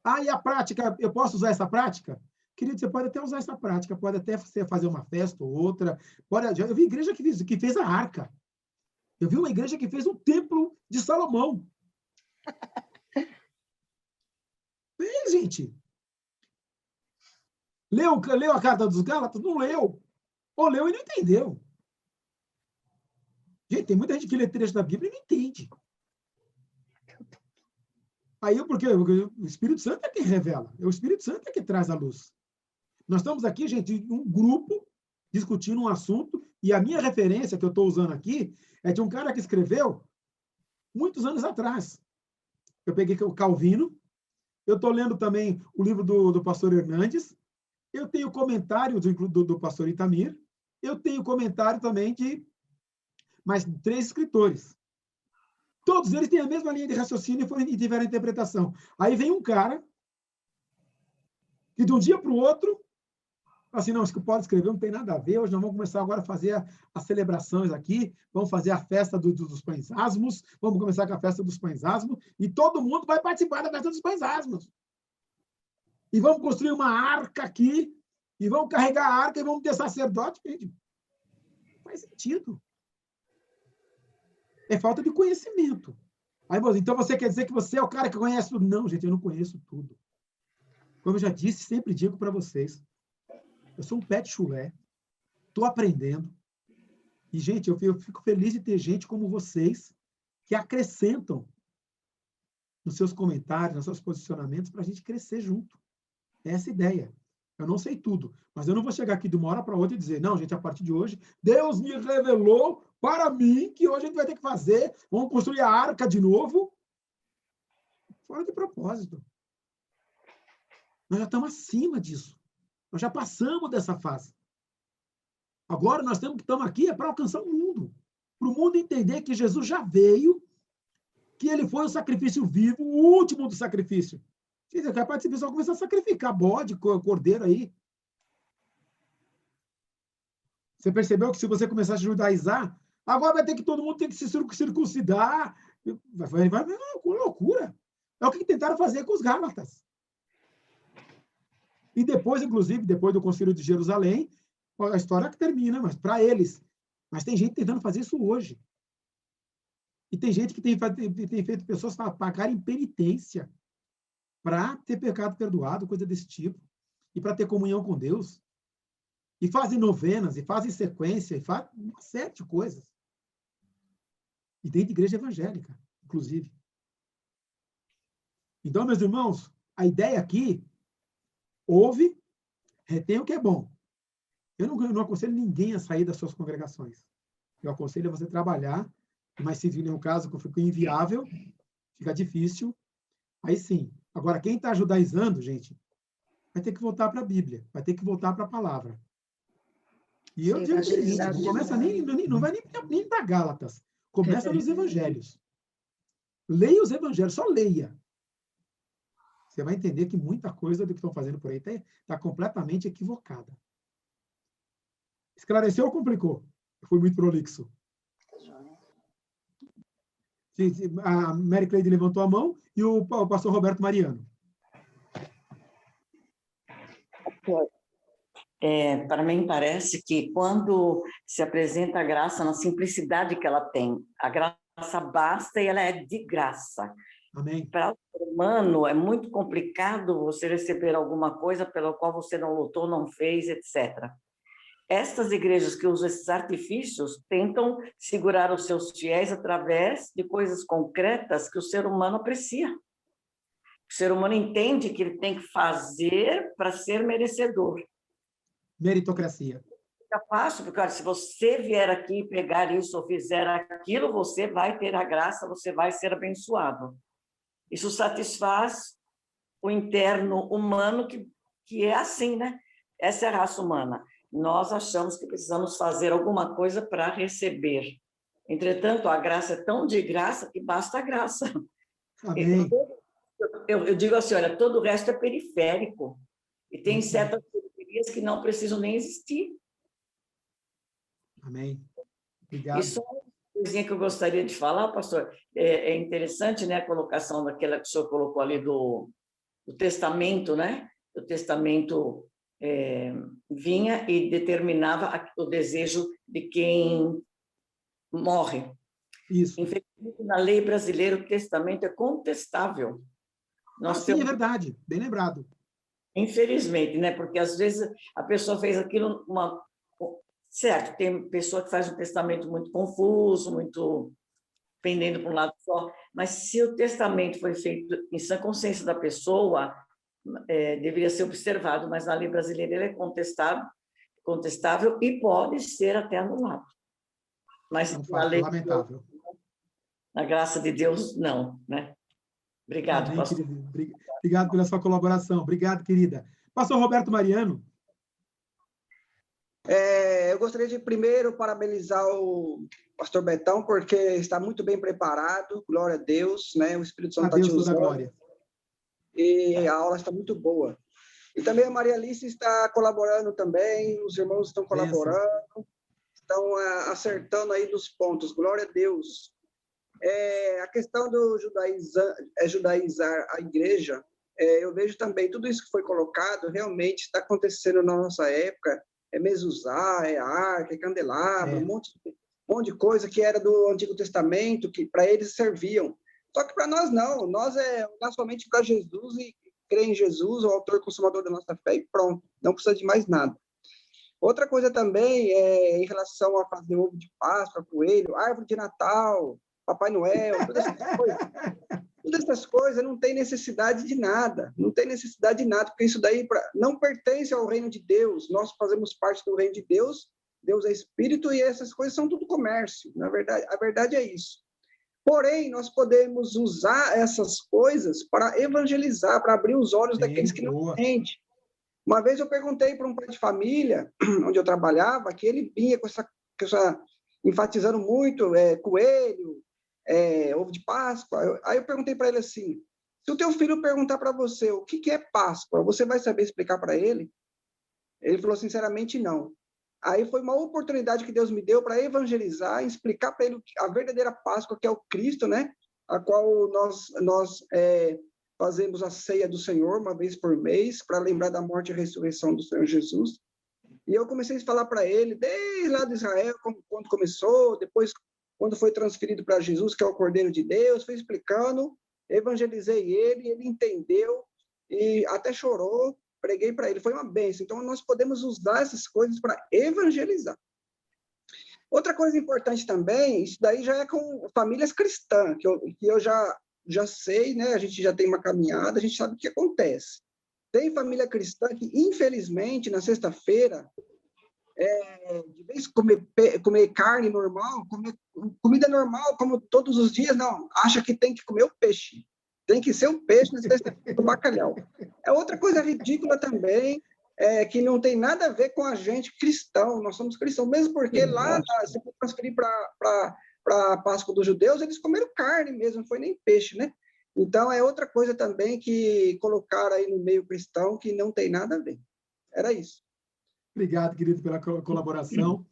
Ah, e a prática, eu posso usar essa prática? Querido, você pode até usar essa prática, pode até fazer uma festa ou outra. Eu vi igreja que fez a arca. Eu vi uma igreja que fez um templo de Salomão. Fez, gente. Leu a carta dos Gálatas? Não leu. Ou leu e não entendeu. Gente, tem muita gente que lê trecho da Bíblia e não entende. Aí, porque o Espírito Santo é quem revela. O Espírito Santo é que traz a luz. Nós estamos aqui, gente, em um grupo, discutindo um assunto, e a minha referência que eu estou usando aqui é de um cara que escreveu muitos anos atrás. Eu peguei o Calvino, eu estou lendo também o livro do pastor Hernandes, eu tenho comentário do pastor Itamir, eu tenho comentário também de mais 3 escritores. Todos eles têm a mesma linha de raciocínio e tiveram interpretação. Aí vem um cara que de um dia para o outro fala assim, não, isso que pode escrever não tem nada a ver, hoje nós vamos começar agora a fazer as celebrações aqui, vamos fazer a festa dos pães asmos, vamos começar com a festa dos pães asmos, e todo mundo vai participar da festa dos pães asmos. e vamos construir uma arca aqui, e vamos carregar a arca, e vamos ter sacerdote. Gente, faz sentido. É falta de conhecimento. Aí, então você quer dizer que você é o cara que conhece tudo? Não, gente, eu não conheço tudo. Como eu já disse, sempre digo para vocês, eu sou um pé de chulé, estou aprendendo. E, gente, eu fico feliz de ter gente como vocês que acrescentam nos seus comentários, nos seus posicionamentos, para a gente crescer junto. É essa a ideia. Eu não sei tudo, mas eu não vou chegar aqui de uma hora para outra e dizer, não, gente, a partir de hoje, Deus me revelou para mim que hoje a gente vai ter que fazer, vamos construir a arca de novo. Fora de propósito. Nós já estamos acima disso. Nós já passamos dessa fase. Agora nós estamos aqui para alcançar o mundo. Para o mundo entender que Jesus já veio, que ele foi o sacrifício vivo, o último do sacrifício. É capaz de o pessoal começar a sacrificar bode, cordeiro aí. Você percebeu que se você começar a judaizar, agora vai ter que todo mundo tem que se circuncidar. Vai uma loucura. É o que tentaram fazer com os Gálatas. E depois, inclusive, depois do Concílio de Jerusalém, a história que termina, mas para eles. Mas tem gente tentando fazer isso hoje. E tem gente que tem feito pessoas pagarem penitência para ter pecado perdoado, coisa desse tipo, e para ter comunhão com Deus. E fazem novenas, e fazem sequência, e fazem uma série de coisas. E dentro de igreja evangélica, inclusive. Então, meus irmãos, a ideia aqui, ouve, retém o que é bom. Eu não aconselho ninguém a sair das suas congregações. Eu aconselho a você trabalhar, mas se vir um caso que fica inviável, fica difícil, aí sim. Agora, quem está judaizando, gente, vai ter que voltar para a Bíblia, vai ter que voltar para a palavra. E eu digo o seguinte, não começa não vai nem para Gálatas, começa nos evangelhos. Leia os evangelhos, só leia. Você vai entender que muita coisa do que estão fazendo por aí está completamente equivocada. Esclareceu ou complicou? Fui muito prolixo. A Mary Cleide levantou a mão e o pastor Roberto Mariano. Para mim, parece que quando se apresenta a graça na simplicidade que ela tem, a graça basta e ela é de graça. Amém. Para o ser humano, é muito complicado você receber alguma coisa pela qual você não lutou, não fez, etc. Estas igrejas que usam esses artifícios tentam segurar os seus fiéis através de coisas concretas que o ser humano aprecia. O ser humano entende que ele tem que fazer para ser merecedor. Meritocracia. Fica fácil, porque olha, se você vier aqui pegar isso ou fizer aquilo, você vai ter a graça, você vai ser abençoado. Isso satisfaz o interno humano que é assim, né? Essa é a raça humana. Nós achamos que precisamos fazer alguma coisa para receber. Entretanto, a graça é tão de graça que basta a graça. Amém. Eu digo assim, olha, todo o resto é periférico. E tem certas periferias que não precisam nem existir. Amém. Obrigado. E só uma coisinha que eu gostaria de falar, pastor, é interessante, né, a colocação daquela que o senhor colocou ali do testamento, né? O testamento vinha e determinava o desejo de quem morre. Isso. Infelizmente, na lei brasileira, o testamento é contestável. Sim, é verdade. Bem lembrado. Infelizmente, né? Porque às vezes a pessoa fez aquilo certo, tem pessoa que faz um testamento muito confuso, muito pendendo para um lado só, mas se o testamento foi feito em sã consciência da pessoa, deveria ser observado, mas na lei brasileira ele é contestável e pode ser até anulado. Mas na lei, lamentável. Na graça de Deus, não, né? Obrigado, Amém, pastor. Obrigado pela sua colaboração. Obrigado, querida. Pastor Roberto Mariano. Eu gostaria de primeiro parabenizar o pastor Betão, porque está muito bem preparado, glória a Deus, né? O Espírito Santo está te usando. Glória. E a aula está muito boa. E também a Maria Alice está colaborando também, os irmãos estão colaborando, estão acertando aí nos pontos, glória a Deus. A questão do judaizar a igreja, eu vejo também tudo isso que foi colocado realmente está acontecendo na nossa época. É mezuzá, é arca, é candelabro, um monte de coisa que era do Antigo Testamento, que para eles serviam. Só que para nós não, nós é olhar somente para Jesus e crer em Jesus, o autor e consumador da nossa fé, e pronto, não precisa de mais nada. Outra coisa também é em relação a fazer ovo de Páscoa, coelho, árvore de Natal, Papai Noel, todas essas coisas. Todas essas coisas não tem necessidade de nada, não tem necessidade de nada, porque isso daí não pertence ao reino de Deus, nós fazemos parte do reino de Deus, Deus é espírito e essas coisas são tudo comércio, na verdade, a verdade é isso. Porém, nós podemos usar essas coisas para evangelizar, para abrir os olhos daqueles que não entendem. Uma vez eu perguntei para um pai de família, onde eu trabalhava, que ele vinha com essa enfatizando muito coelho, ovo de Páscoa. Aí eu perguntei para ele assim, se o teu filho perguntar para você o que é Páscoa, você vai saber explicar para ele? Ele falou, sinceramente, não. Aí foi uma oportunidade que Deus me deu para evangelizar, explicar para ele a verdadeira Páscoa, que é o Cristo, né? A qual nós fazemos a ceia do Senhor uma vez por mês, para lembrar da morte e ressurreição do Senhor Jesus. E eu comecei a falar para ele, desde lá de Israel, quando começou, depois quando foi transferido para Jesus, que é o Cordeiro de Deus, fui explicando, evangelizei ele entendeu, e até chorou, preguei para ele, foi uma bênção. Então, nós podemos usar essas coisas para evangelizar. Outra coisa importante também, isso daí já é com famílias cristãs, que eu já sei, né? A gente já tem uma caminhada, a gente sabe o que acontece. Tem família cristã que, infelizmente, na sexta-feira, de vez comer carne normal, comer comida normal, como todos os dias, não, acha que tem que comer o peixe. Tem que ser o peixe, na sexta-feira, o bacalhau. É outra coisa ridícula também, que não tem nada a ver com a gente cristão, nós somos cristãos, mesmo porque lá, se for transferir para a Páscoa dos judeus, eles comeram carne mesmo, não foi nem peixe, né? Então, é outra coisa também que colocaram aí no meio cristão que não tem nada a ver. Era isso. Obrigado, querido, pela colaboração.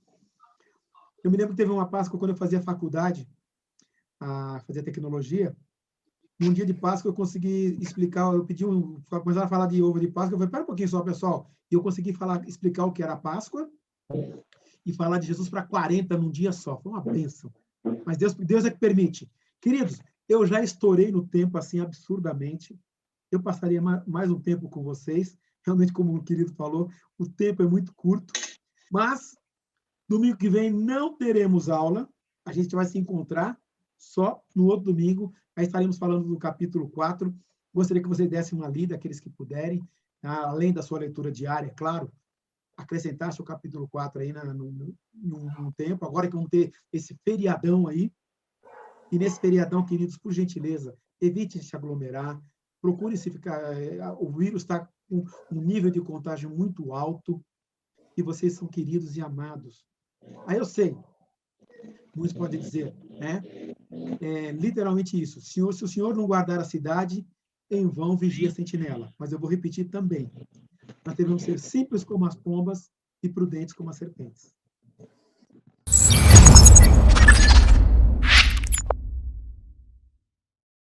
Eu me lembro que teve uma Páscoa, quando eu fazia faculdade, fazia tecnologia, num dia de Páscoa eu consegui explicar, começaram a falar de ovo de Páscoa, eu falei, pera um pouquinho só, pessoal, e eu consegui explicar o que era a Páscoa e falar de Jesus para 40 num dia só. Foi uma bênção. Mas Deus é que permite. Queridos, eu já estourei no tempo assim absurdamente. Eu passaria mais um tempo com vocês. Realmente, como o querido falou, o tempo é muito curto. Mas, domingo que vem não teremos aula. A gente vai se encontrar só no outro domingo. Aí estaremos falando do capítulo 4. Gostaria que vocês dessem uma lida, aqueles que puderem, além da sua leitura diária, claro, acrescentasse o capítulo 4 aí no tempo. Agora que vamos ter esse feriadão aí. E nesse feriadão, queridos, por gentileza, evite se aglomerar. Procure se ficar... O vírus está com um nível de contágio muito alto e vocês são queridos e amados. Aí eu sei, muitos podem dizer, né? Literalmente isso. Se o senhor não guardar a cidade, em vão vigia a sentinela. Mas eu vou repetir também. Nós devemos ser simples como as pombas e prudentes como as serpentes.